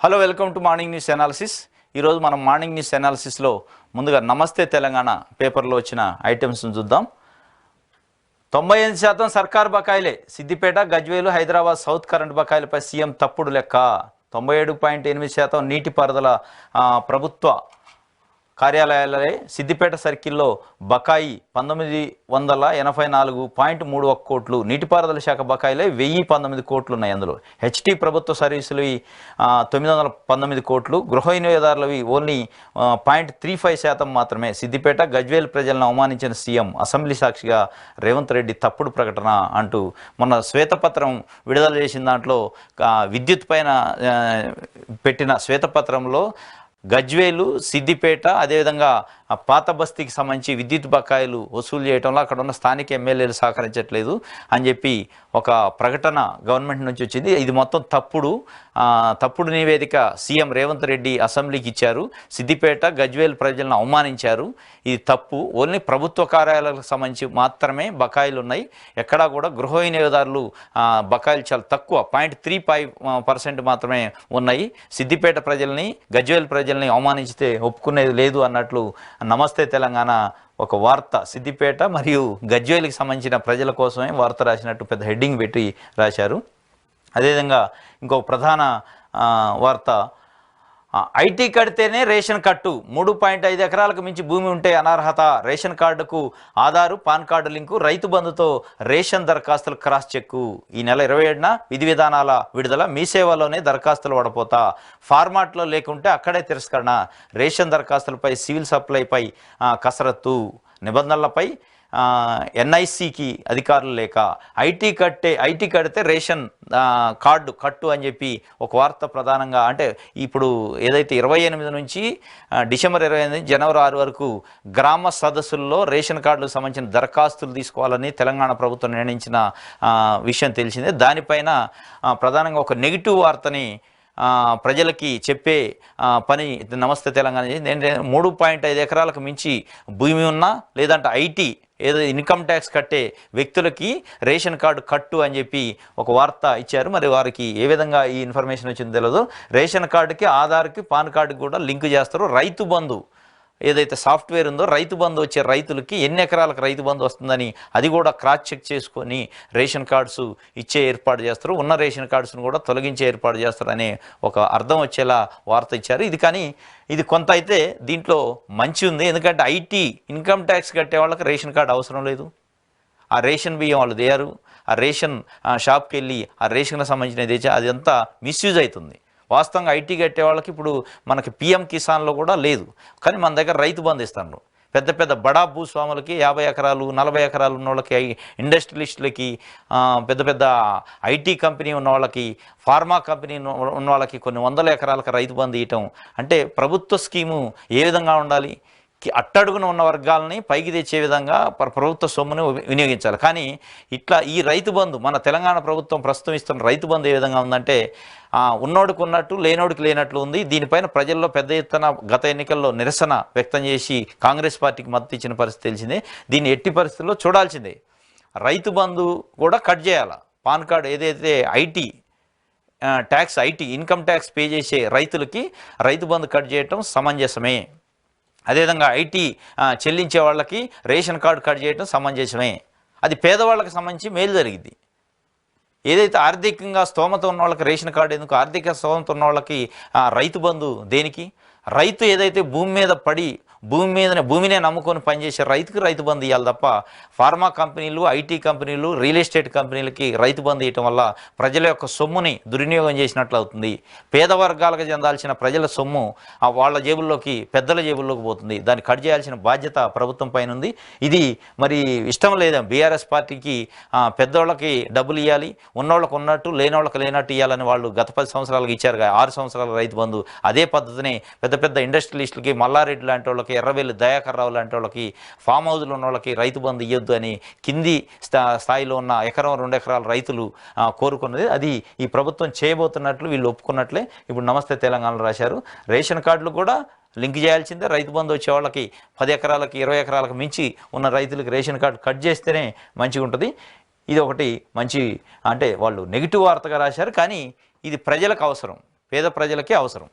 Hello, welcome to morning news analysis. ఈరోజు మనం morning news అనాలిసిస్లో ముందుగా నమస్తే తెలంగాణ పేపర్లో వచ్చిన ఐటమ్స్ని చూద్దాం. 98% సర్కారు బకాయిలే. సిద్దిపేట, గజ్వేలు, హైదరాబాద్ సౌత్ కరెంట్ బకాయిలపై సీఎం తప్పుడు లెక్క. 97.8% నీటిపారుదల ప్రభుత్వ కార్యాలయాలే. సిద్దిపేట సర్కిల్లో బకాయి 1984.31 కోట్లు. నీటిపారుదల శాఖ బకాయిలే 1019 కోట్లు ఉన్నాయి. అందులో హెచ్టీ ప్రభుత్వ సర్వీసులవి 919 కోట్లు. గృహ వినియోగదారులవి ఓన్లీ 0.35% మాత్రమే. సిద్దిపేట, గజ్వేల్ ప్రజలను అవమానించిన సీఎం. అసెంబ్లీ సాక్షిగా రేవంత్ రెడ్డి తప్పుడు ప్రకటన అంటూ మొన్న శ్వేతపత్రం విడుదల చేసిన దాంట్లో విద్యుత్ పైన పెట్టిన శ్వేతపత్రంలో గజ్వేలు, సిద్దిపేట, అదేవిధంగా పాత బస్తీకి సంబంధించి విద్యుత్ బకాయిలు వసూలు చేయడంలో అక్కడ ఉన్న స్థానిక ఎమ్మెల్యేలు సహకరించట్లేదు అని చెప్పి ఒక ప్రకటన గవర్నమెంట్ నుంచి వచ్చింది. ఇది మొత్తం తప్పుడు నివేదిక సీఎం రేవంత్ రెడ్డి అసెంబ్లీకి ఇచ్చారు. సిద్దిపేట, గజ్వేల్ ప్రజలను అవమానించారు. ఇది తప్పు. ఓన్లీ ప్రభుత్వ కార్యాలయాలకు సంబంధించి మాత్రమే బకాయిలు ఉన్నాయి. ఎక్కడా కూడా గృహ వినియోగదారులు బకాయిలు చాలా తక్కువ, 0.35% మాత్రమే ఉన్నాయి. సిద్దిపేట ప్రజల్ని, గజ్వేల్ ప్రజల్ని అవమానించితే ఒప్పుకునేది లేదు అన్నట్లు నమస్తే తెలంగాణ ఒక వార్త సిద్దిపేట మరియు గజ్వేల్కి సంబంధించిన ప్రజల కోసమే వార్త రాసినట్టు పెద్ద హెడ్డింగ్ పెట్టి రాశారు. అదేవిధంగా ఇంకొక ప్రధాన వార్త, ఐటీ కడితేనే రేషన్ కట్టు. 3.5 ఎకరాలకు మించి భూమి ఉంటే అనర్హత. రేషన్ కార్డుకు ఆధారు, పాన్ కార్డు లింకు. రైతు బంధుతో రేషన్ దరఖాస్తులు క్రాస్ చెక్కు. ఈ నెల 27న విధి విధానాల విడుదల. మీ సేవలోనే దరఖాస్తులు వడపోతా. ఫార్మాట్లో లేకుంటే అక్కడే తిరస్కరణ. రేషన్ దరఖాస్తులపై సివిల్ సప్లైపై కసరత్తు. నిబంధనలపై ఎన్ఐసికి అధికారులు లేక. ఐటీ కడితే రేషన్ కార్డు కట్టు అని చెప్పి ఒక వార్త ప్రధానంగా. అంటే ఇప్పుడు ఏదైతే 28 నుంచి డిసెంబర్ 28 జనవరి 6 వరకు గ్రామ సదస్సుల్లో రేషన్ కార్డులకు సంబంధించిన దరఖాస్తులు తీసుకోవాలని తెలంగాణ ప్రభుత్వం నిర్ణయించిన విషయం తెలిసిందే. దానిపైన ప్రధానంగా ఒక నెగిటివ్ వార్తని ప్రజలకి చెప్పే పని నమస్తే తెలంగాణ. 3.5 ఎకరాలకు మించి భూమి ఉన్నా, లేదంటే ఐటీ ఏదో ఇన్కమ్ ట్యాక్స్ కట్టే వ్యక్తులకి రేషన్ కార్డు కట్టు అని చెప్పి ఒక వార్త ఇచ్చారు. మరి వారికి ఏ విధంగా ఈ ఇన్ఫర్మేషన్ వచ్చిందో తెలియదు. రేషన్ కార్డుకి, ఆధార్కి, పాన్ కార్డుకి కూడా లింక్ చేస్తారు. రైతు బంధు ఏదైతే సాఫ్ట్వేర్ ఉందో, రైతు బంధు వచ్చే రైతులకి ఎన్ని ఎకరాలకు రైతు బంధు వస్తుందని అది కూడా క్రాస్ చెక్ చేసుకొని రేషన్ కార్డ్స్ ఇచ్చే ఏర్పాటు చేస్తారు. ఉన్న రేషన్ కార్డ్స్ను కూడా తొలగించే ఏర్పాటు చేస్తారు అనే ఒక అర్థం వచ్చేలా వార్త ఇచ్చారు. ఇది కొంత అయితే దీంట్లో మంచి ఉంది. ఎందుకంటే ఐటీ ఇన్కమ్ ట్యాక్స్ కట్టే వాళ్ళకి రేషన్ కార్డు అవసరం లేదు. ఆ రేషన్ బియ్యం వాళ్ళు తేయారు. ఆ రేషన్ షాప్కి వెళ్ళి ఆ రేషన్కి సంబంధించినది తెచ్చి అదంతా మిస్యూజ్ అవుతుంది. వాస్తవంగా ఐటీ కట్టే వాళ్ళకి ఇప్పుడు మనకి పిఎం కిసాన్లో కూడా లేదు. కానీ మన దగ్గర రైతు బంధు ఇస్తాను. పెద్ద పెద్ద బడా భూస్వాములకి 50 ఎకరాలు 40 ఎకరాలు ఉన్న వాళ్ళకి, ఇండస్ట్రియలిస్టులకి, పెద్ద పెద్ద ఐటీ కంపెనీ ఉన్న వాళ్ళకి, ఫార్మా కంపెనీ ఉన్న వాళ్ళకి కొన్ని వందల ఎకరాలకు రైతు బంధు ఇవ్వటం అంటే ప్రభుత్వ స్కీము ఏ విధంగా ఉండాలి? అట్టడుగున ఉన్న వర్గాలని పైకి తెచ్చే విధంగా ప్రభుత్వ సొమ్మును వినియోగించాలి. కానీ ఇట్లా ఈ రైతు బంధు మన తెలంగాణ ప్రభుత్వం ప్రస్తుతం ఇస్తున్న రైతు బంధు ఏ విధంగా ఉందంటే ఉన్నోడికి ఉన్నట్టు, లేనోడికి లేనట్లు ఉంది. దీనిపైన ప్రజల్లో పెద్ద ఎత్తున గత ఎన్నికల్లో నిరసన వ్యక్తం చేసి కాంగ్రెస్ పార్టీకి మద్దతు ఇచ్చిన పరిస్థితి తెలిసిందే. దీన్ని ఎట్టి పరిస్థితుల్లో చూడాల్సిందే. రైతు బంధు కూడా కట్ చేయాలి. పాన్ కార్డు ఏదైతే IT tax, IT income tax pay చేసే రైతులకి రైతు బంధు కట్ చేయటం సమంజసమే. అదేవిధంగా ఐటీ చెల్లించే వాళ్ళకి రేషన్ కార్డు కట్ చేయడం సమంజసమే. అది పేదవాళ్ళకి సంబంధించి మేలు జరిగింది. ఏదైతే ఆర్థికంగా స్తోమత ఉన్న వాళ్ళకి రేషన్ కార్డు ఎందుకు? ఆర్థిక స్తోమత ఉన్న వాళ్ళకి రైతు బంధు దేనికి? రైతు ఏదైతే భూమి మీద పడి భూమినే నమ్ముకొని పనిచేసే రైతుకి రైతు బంధు ఇవ్వాలి తప్ప ఫార్మా కంపెనీలు, ఐటీ కంపెనీలు, రియల్ ఎస్టేట్ కంపెనీలకి రైతు బంధు ఇవ్వటం వల్ల ప్రజల యొక్క సొమ్ముని దుర్వినియోగం చేసినట్లు అవుతుంది. పేద వర్గాలకు చెందాల్సిన ప్రజల సొమ్ము వాళ్ళ జేబుల్లోకి, పెద్దల జేబుల్లోకి పోతుంది. దాన్ని కట్ చేయాల్సిన బాధ్యత ప్రభుత్వం పైన ఉంది. ఇది మరి ఇష్టం లేదా బీఆర్ఎస్ పార్టీకి? పెద్దోళ్ళకి డబ్బులు ఇవ్వాలి, ఉన్నోళ్ళకి ఉన్నట్టు, లేనోళ్ళకి లేనట్టు ఇవ్వాలని వాళ్ళు గత 10 సంవత్సరాలకు ఇచ్చారు. 6 సంవత్సరాల రైతు బంధు అదే పద్ధతిని పెద్ద పెద్ద ఇండస్ట్రియలిస్టులకి, మల్లారెడ్డి లాంటి వాళ్ళకి, ఎర్రవెల్లి దయాకర్ రావు లాంటి వాళ్ళకి, ఫామ్ హౌజ్లు ఉన్న వాళ్ళకి రైతు బంధు ఇవ్వద్దు అని కింది స్థాయిలో ఉన్న 1-2 ఎకరాల రైతులు కోరుకున్నది. అది ఈ ప్రభుత్వం చేయబోతున్నట్లు వీళ్ళు ఒప్పుకున్నట్లే ఇప్పుడు నమస్తే తెలంగాణలో రాశారు. రేషన్ కార్డులు కూడా లింక్ చేయాల్సిందే. రైతు బంధు వచ్చే వాళ్ళకి 10 ఎకరాలకి 20 ఎకరాలకు మించి ఉన్న రైతులకి రేషన్ కార్డు కట్ చేస్తేనే మంచిగా ఉంటుంది. ఇది ఒకటి మంచి, అంటే వాళ్ళు నెగిటివ్ వార్తగా రాశారు. కానీ ఇది ప్రజలకు అవసరం. పేద ప్రజలకే అవసరం.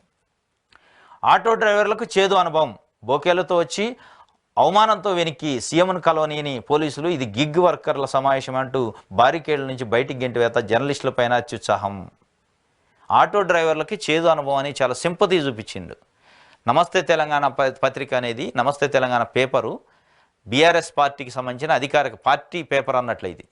ఆటో డ్రైవర్లకు చేదు అనుభవం. బోకేలతో వచ్చి అవమానంతో వెనక్కి సీఎంను కలవనీయని పోలీసులు. ఇది గిగ్ వర్కర్ల సమావేశం అంటూ బారికేడ్ల నుంచి బయటికి గెంటివేత, జర్నలిస్టులపైన అత్యుత్సాహం. ఆటో డ్రైవర్లకి చేదు అనుభవం అని చాలా సింపతి చూపించిండు. నమస్తే తెలంగాణ పత్రిక అనేది, నమస్తే తెలంగాణ పేపరు బీఆర్ఎస్ పార్టీకి సంబంధించిన అధికారిక పార్టీ పేపర్ అన్నట్లు. ఇది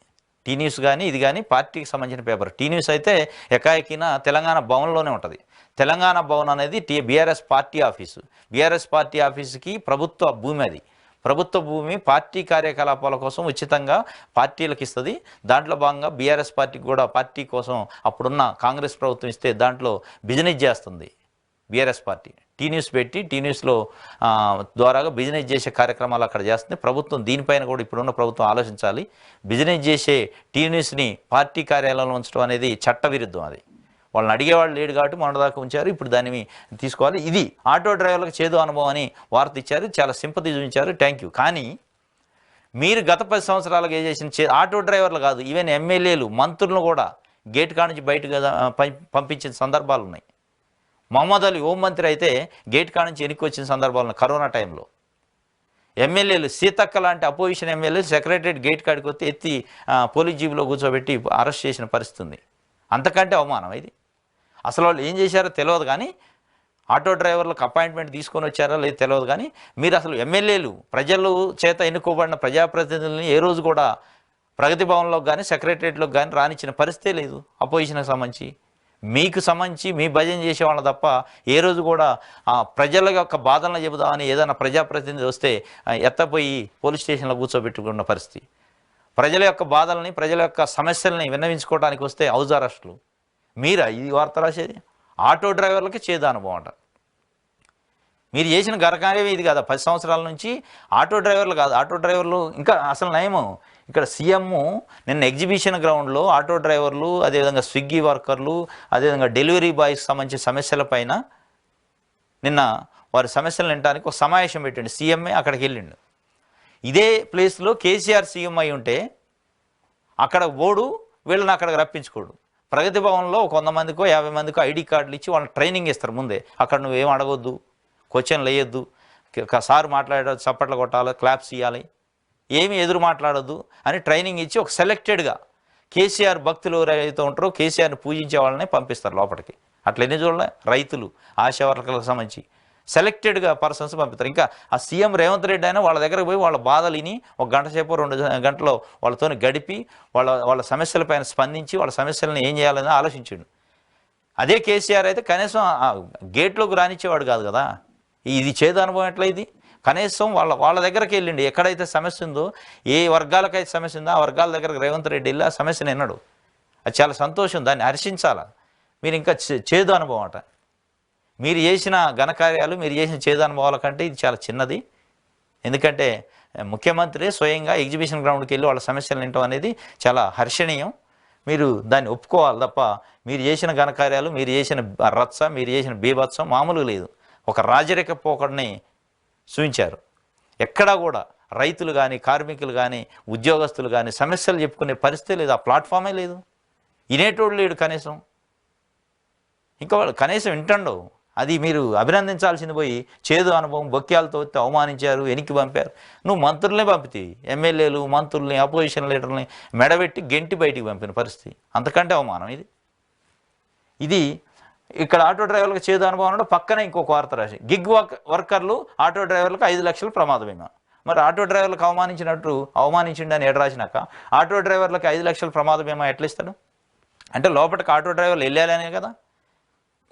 టీ న్యూస్ కానీ ఇది కానీ పార్టీకి సంబంధించిన పేపర్. టీ న్యూస్ అయితే ఎకాయకిన తెలంగాణ భవన్లోనే ఉంటుంది. తెలంగాణ భవన్ అనేది BRS party office. BRS party ఆఫీసుకి ప్రభుత్వ భూమి, అది ప్రభుత్వ భూమి పార్టీ కార్యకలాపాల కోసం ఉచితంగా పార్టీలకు ఇస్తుంది. దాంట్లో భాగంగా బీఆర్ఎస్ పార్టీకి కూడా పార్టీ కోసం అప్పుడున్న కాంగ్రెస్ ప్రభుత్వం ఇస్తే దాంట్లో బిజినెస్ చేస్తుంది బీఆర్ఎస్ పార్టీ. టీ న్యూస్ పెట్టి టీ న్యూస్లో ద్వారాగా బిజినెస్ చేసే కార్యక్రమాలు అక్కడ చేస్తుంది ప్రభుత్వం. దీనిపైన కూడా ఇప్పుడున్న ప్రభుత్వం ఆలోచించాలి. బిజినెస్ చేసే టీ న్యూస్ని పార్టీ కార్యాలయంలో ఉంచడం అనేది చట్టవిరుద్ధం. అది వాళ్ళని అడిగేవాళ్ళు లేడు కాబట్టి మొన్నదాకా ఉంచారు, ఇప్పుడు దాన్ని తీసుకోవాలి. ఇది ఆటో డ్రైవర్లకు చేదు అనుభవం అని వార్త ఇచ్చారు, చాలా సింపతి చూపించారు, థ్యాంక్ యూ. కానీ మీరు గత 10 సంవత్సరాలుగా ఏం చేసిన ఆటో డ్రైవర్లు కాదు, ఈవెన్ ఎమ్మెల్యేలు మంత్రులను కూడా గేట్ కాడ నుంచి బయటకు పంపించిన సందర్భాలు ఉన్నాయి. మహమ్మద్ అలీ హోంమంత్రి అయితే గేట్ కాడ నుంచి వెనక్కి వచ్చిన సందర్భాలు ఉన్నాయి. కరోనా టైంలో ఎమ్మెల్యేలు సీతక్క లాంటి అపోజిషన్ ఎమ్మెల్యేలు సెక్రటరియట్ గేట్ కాడికి వస్తే ఎత్తి పోలీస్ జీబులో కూర్చోబెట్టి అరెస్ట్ చేసిన పరిస్థితి ఉంది. అంతకంటే అవమానం ఇది. అసలు వాళ్ళు ఏం చేశారో తెలియదు, కానీ ఆటో డ్రైవర్లకు అపాయింట్మెంట్ తీసుకొని వచ్చారో లేదు తెలియదు, కానీ మీరు అసలు ఎమ్మెల్యేలు ప్రజలు చేత ఎన్నుకోబడిన ప్రజాప్రతినిధులని ఏ రోజు కూడా ప్రగతి భవన్లోకి కానీ సెక్రటరియట్లోకి కానీ రానిచ్చిన పరిస్థితే లేదు. అపోజిషన్కి సంబంధించి మీకు సంబంధించి మీ భజన చేసేవాళ్ళ తప్ప ఏ రోజు కూడా ప్రజల యొక్క బాధలను చెబుదామని ఏదైనా ప్రజాప్రతినిధి వస్తే ఎత్తపోయి పోలీస్ స్టేషన్లో కూర్చోబెట్టుకున్న పరిస్థితి. ప్రజల యొక్క బాధలని ప్రజల యొక్క సమస్యలని విన్నవించుకోవడానికి వస్తే హౌస్ అరెస్టులు. మీరా ఇది వార్త రాసేది? ఆటో డ్రైవర్లకి చేదు అనుభవం అంట. మీరు చేసిన ఘనకార్యం ఇది కదా. 10 సంవత్సరాల నుంచి ఆటో డ్రైవర్లు కాదు, ఆటో డ్రైవర్లు ఇంకా అసలు నయము. ఇక్కడ సీఎం నిన్న ఎగ్జిబిషన్ గ్రౌండ్లో ఆటో డ్రైవర్లు, అదేవిధంగా స్విగ్గీ వర్కర్లు, అదేవిధంగా డెలివరీ బాయ్స్కి సంబంధించిన సమస్యలపైన నిన్న వారి సమస్యలు వినడానికి ఒక సమావేశం పెట్టండి. సీఎంఏ అక్కడికి వెళ్ళిండు. ఇదే ప్లేస్లో కేసీఆర్ సీఎం అయి ఉంటే అక్కడ ఓడు వీళ్ళని అక్కడికి రప్పించుకోడు. ప్రగతి భవన్లో 100 మందికో 50 మందికో ఐడి కార్డులు ఇచ్చి వాళ్ళని ట్రైనింగ్ ఇస్తారు ముందే. అక్కడ నువ్వేం అడగొద్దు, క్వశ్చన్లు వేయొద్దు, సార్ మాట్లాడదు, చప్పట్లు కొట్టాలి, క్లాప్స్ ఇవ్వాలి, ఏమి ఎదురు మాట్లాడొద్దు అని ట్రైనింగ్ ఇచ్చి ఒక సెలెక్టెడ్గా కేసీఆర్ భక్తులు ఎవరైతే ఉంటారో కేసీఆర్ని పూజించే వాళ్ళని పంపిస్తారు లోపలికి. అట్లా ఎన్ని చూడలే. రైతులు, ఆశా వర్కర్లకు సంబంధించి సెలెక్టెడ్గా పర్సన్స్ పంపిస్తారు. ఇంకా ఆ సీఎం రేవంత్ రెడ్డి అయినా వాళ్ళ దగ్గరకు పోయి వాళ్ళ బాధలు విని 1 గంట సేపు 2 గంటలో వాళ్ళతో గడిపి వాళ్ళ సమస్యలపైన స్పందించి వాళ్ళ సమస్యలను ఏం చేయాలని ఆలోచించాడు. అదే కేసీఆర్ అయితే కనీసం గేట్లోకి రానిచ్చేవాడు కాదు కదా. ఇది చేదు అనుభవం ఎట్లా ఇది? కనీసం వాళ్ళ దగ్గరికి వెళ్ళిండి. ఎక్కడైతే సమస్య ఉందో, ఏ వర్గాలకైతే సమస్య ఉందో ఆ వర్గాల దగ్గరకు రేవంత్ రెడ్డి వెళ్ళి ఆ సమస్యను విన్నాడు. అది చాలా సంతోషం, దాన్ని హర్షించాలా. మీరు ఇంకా చేదు అనుభవం అట. మీరు చేసిన ఘనకార్యాలు, మీరు చేసిన చేదు అనుభవాల కంటే ఇది చాలా చిన్నది. ఎందుకంటే ముఖ్యమంత్రి స్వయంగా ఎగ్జిబిషన్ గ్రౌండ్కి వెళ్ళి వాళ్ళ సమస్యలు వినటం అనేది చాలా హర్షణీయం. మీరు దాన్ని ఒప్పుకోవాలి తప్ప మీరు చేసిన ఘనకార్యాలు, మీరు చేసిన రచ్చ, మీరు చేసిన బీభత్సం మామూలుగా లేదు. ఒక రాజరిక పోకడిని సూచించారు. ఎక్కడా కూడా రైతులు కానీ, కార్మికులు కానీ, ఉద్యోగస్తులు కానీ సమస్యలు చెప్పుకునే పరిస్థితి లేదు. ఆ ప్లాట్ఫామే లేదు. వినేటోడు లేడు కనీసం. ఇంకా వాళ్ళు కనీసం వింటుండవు. అది మీరు అభినందించాల్సింది పోయి చేదు అనుభవం, బొక్యాలతో అవమానించారు, వెనక్కి పంపారు. నువ్వు మంత్రులనే పంపితే ఎమ్మెల్యేలు, మంత్రుల్ని, అపోజిషన్ లీడర్ని మెడబెట్టి గెంటి బయటికి పంపిన పరిస్థితి. అంతకంటే అవమానం ఇది. ఇది ఇక్కడ ఆటో డ్రైవర్లకు చేదు అనుభవం అంటే పక్కనే ఇంకొక వార్త రాసి గిగ్ వర్కర్లు ఆటో డ్రైవర్లకు 5 లక్షలు ప్రమాద బీమా. మరి ఆటో డ్రైవర్లకు అవమానించిండని ఎడ రాసినాక ఆటో డ్రైవర్లకు 5 లక్షల ప్రమాద బీమా ఎట్లా ఇస్తాడు? అంటే లోపలికి ఆటో డ్రైవర్లు వెళ్ళాలనే కదా.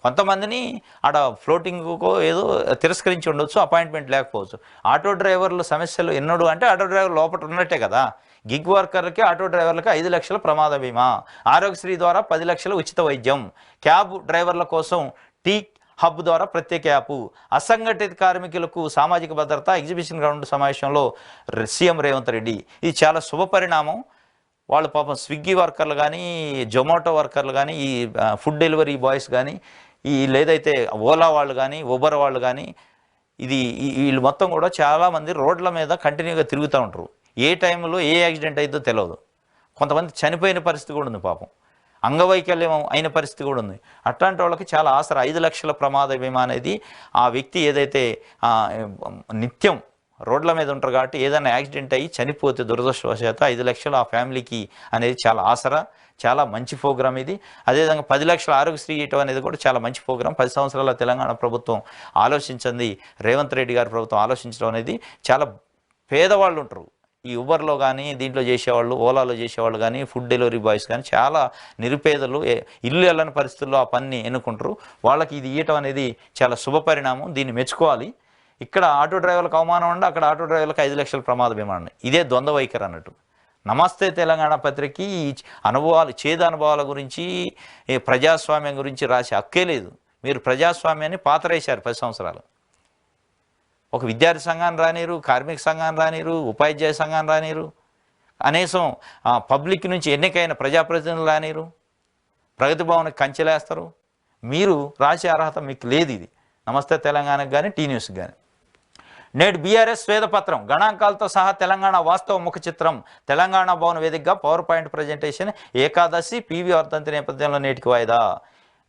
కొంతమందిని ఆడ ఫ్లోటింగ్కో ఏదో తిరస్కరించి ఉండొచ్చు, అపాయింట్మెంట్ లేకపోవచ్చు. ఆటో డ్రైవర్ల సమస్యలు ఎన్నడు అంటే ఆటో డ్రైవర్ లోపల ఉన్నట్టే కదా. గిగ్ వర్కర్లకి, ఆటో డ్రైవర్లకి 5 లక్షల ప్రమాద బీమా, ఆరోగ్యశ్రీ ద్వారా 10 లక్షల ఉచిత వైద్యం, క్యాబ్ డ్రైవర్ల కోసం టీ హబ్ ద్వారా ప్రత్యేక యాప్, అసంఘటిత కార్మికులకు సామాజిక భద్రత. ఎగ్జిబిషన్ గ్రౌండ్ సమావేశంలో సీఎం రేవంత్ రెడ్డి. ఇది చాలా శుభపరిణామం. వాళ్ళు పాపం స్విగ్గీ వర్కర్లు కానీ, జొమాటో వర్కర్లు కానీ, ఈ ఫుడ్ డెలివరీ బాయ్స్ కానీ, ఈ లేదైతే ఓలా వాళ్ళు కానీ, ఉబర్ వాళ్ళు కానీ, వీళ్ళు మొత్తం కూడా చాలామంది రోడ్ల మీద కంటిన్యూగా తిరుగుతూ ఉంటారు. ఏ టైంలో ఏ యాక్సిడెంట్ అయిద్దో తెలియదు. కొంతమంది చనిపోయిన పరిస్థితి కూడా ఉంది పాపం. అంగవైకల్యం అయిన పరిస్థితి కూడా ఉంది. అట్లాంటి వాళ్ళకి చాలా ఆసరా 5 లక్షల ప్రమాద బీమా అనేది ఆ వ్యక్తి ఏదైతే నిత్యం రోడ్ల మీద ఉంటారు కాబట్టి ఏదైనా యాక్సిడెంట్ అయ్యి చనిపోతే దురదృష్టవశాత్తు 5 లక్షలు ఆ ఫ్యామిలీకి అనేది చాలా ఆసరా, చాలా మంచి ప్రోగ్రామ్ ఇది. అదేవిధంగా 10 లక్షల ఆరోగ్యశ్రీ ఇవ్వడం అనేది కూడా చాలా మంచి ప్రోగ్రామ్. 10 సంవత్సరాల తెలంగాణ ప్రభుత్వం ఆలోచించింది, రేవంత్ రెడ్డి గారి ప్రభుత్వం ఆలోచించడం అనేది. చాలా పేదవాళ్ళు ఉంటారు ఈ ఊబర్లో కానీ, దీంట్లో చేసేవాళ్ళు, ఓలాలో చేసేవాళ్ళు కానీ, ఫుడ్ డెలివరీ బాయ్స్ కానీ చాలా నిరుపేదలు ఇల్లు వెళ్ళని పరిస్థితుల్లో ఆ పనిని ఎన్నుకుంటారు. వాళ్ళకి ఇది ఇవ్వటం అనేది చాలా శుభపరిణామం, దీన్ని మెచ్చుకోవాలి. ఇక్కడ ఆటో డ్రైవర్లకు అవమానం ఉండి అక్కడ ఆటో డ్రైవర్లకు 5 లక్షల ప్రమాద బీమా ఉన్నాయి. ఇదే ద్వంద్వ వైఖరి అన్నట్టు. నమస్తే తెలంగాణ పత్రికకి ఈ అనుభవాలు, చేదు అనుభవాల గురించి, ప్రజాస్వామ్యం గురించి రాసే హక్కే లేదు. మీరు ప్రజాస్వామ్యాన్ని పాతరేశారు 10 సంవత్సరాలు. ఒక విద్యార్థి సంఘాన్ని రానిరు, కార్మిక సంఘాన్ని రానిరు, ఉపాధ్యాయ సంఘాన్ని రానిరు, కనీసం పబ్లిక్ నుంచి ఎన్నికైన ప్రజాప్రతినిధులు రానిరు, ప్రగతి భవన్కి కంచెలేస్తారు. మీరు రాసే అర్హత మీకు లేదు. ఇది నమస్తే తెలంగాణకు కానీ, టీ న్యూస్కి కానీ. నేడు బీఆర్ఎస్ స్వేదపత్రం గణాంకాలతో సహా తెలంగాణ వాస్తవ ముఖ చిత్రం. తెలంగాణ భవన్ వేదికగా power point presentation. Ekadashi PV వర్ధంతి నేపథ్యంలో నేటికి వాయిదా.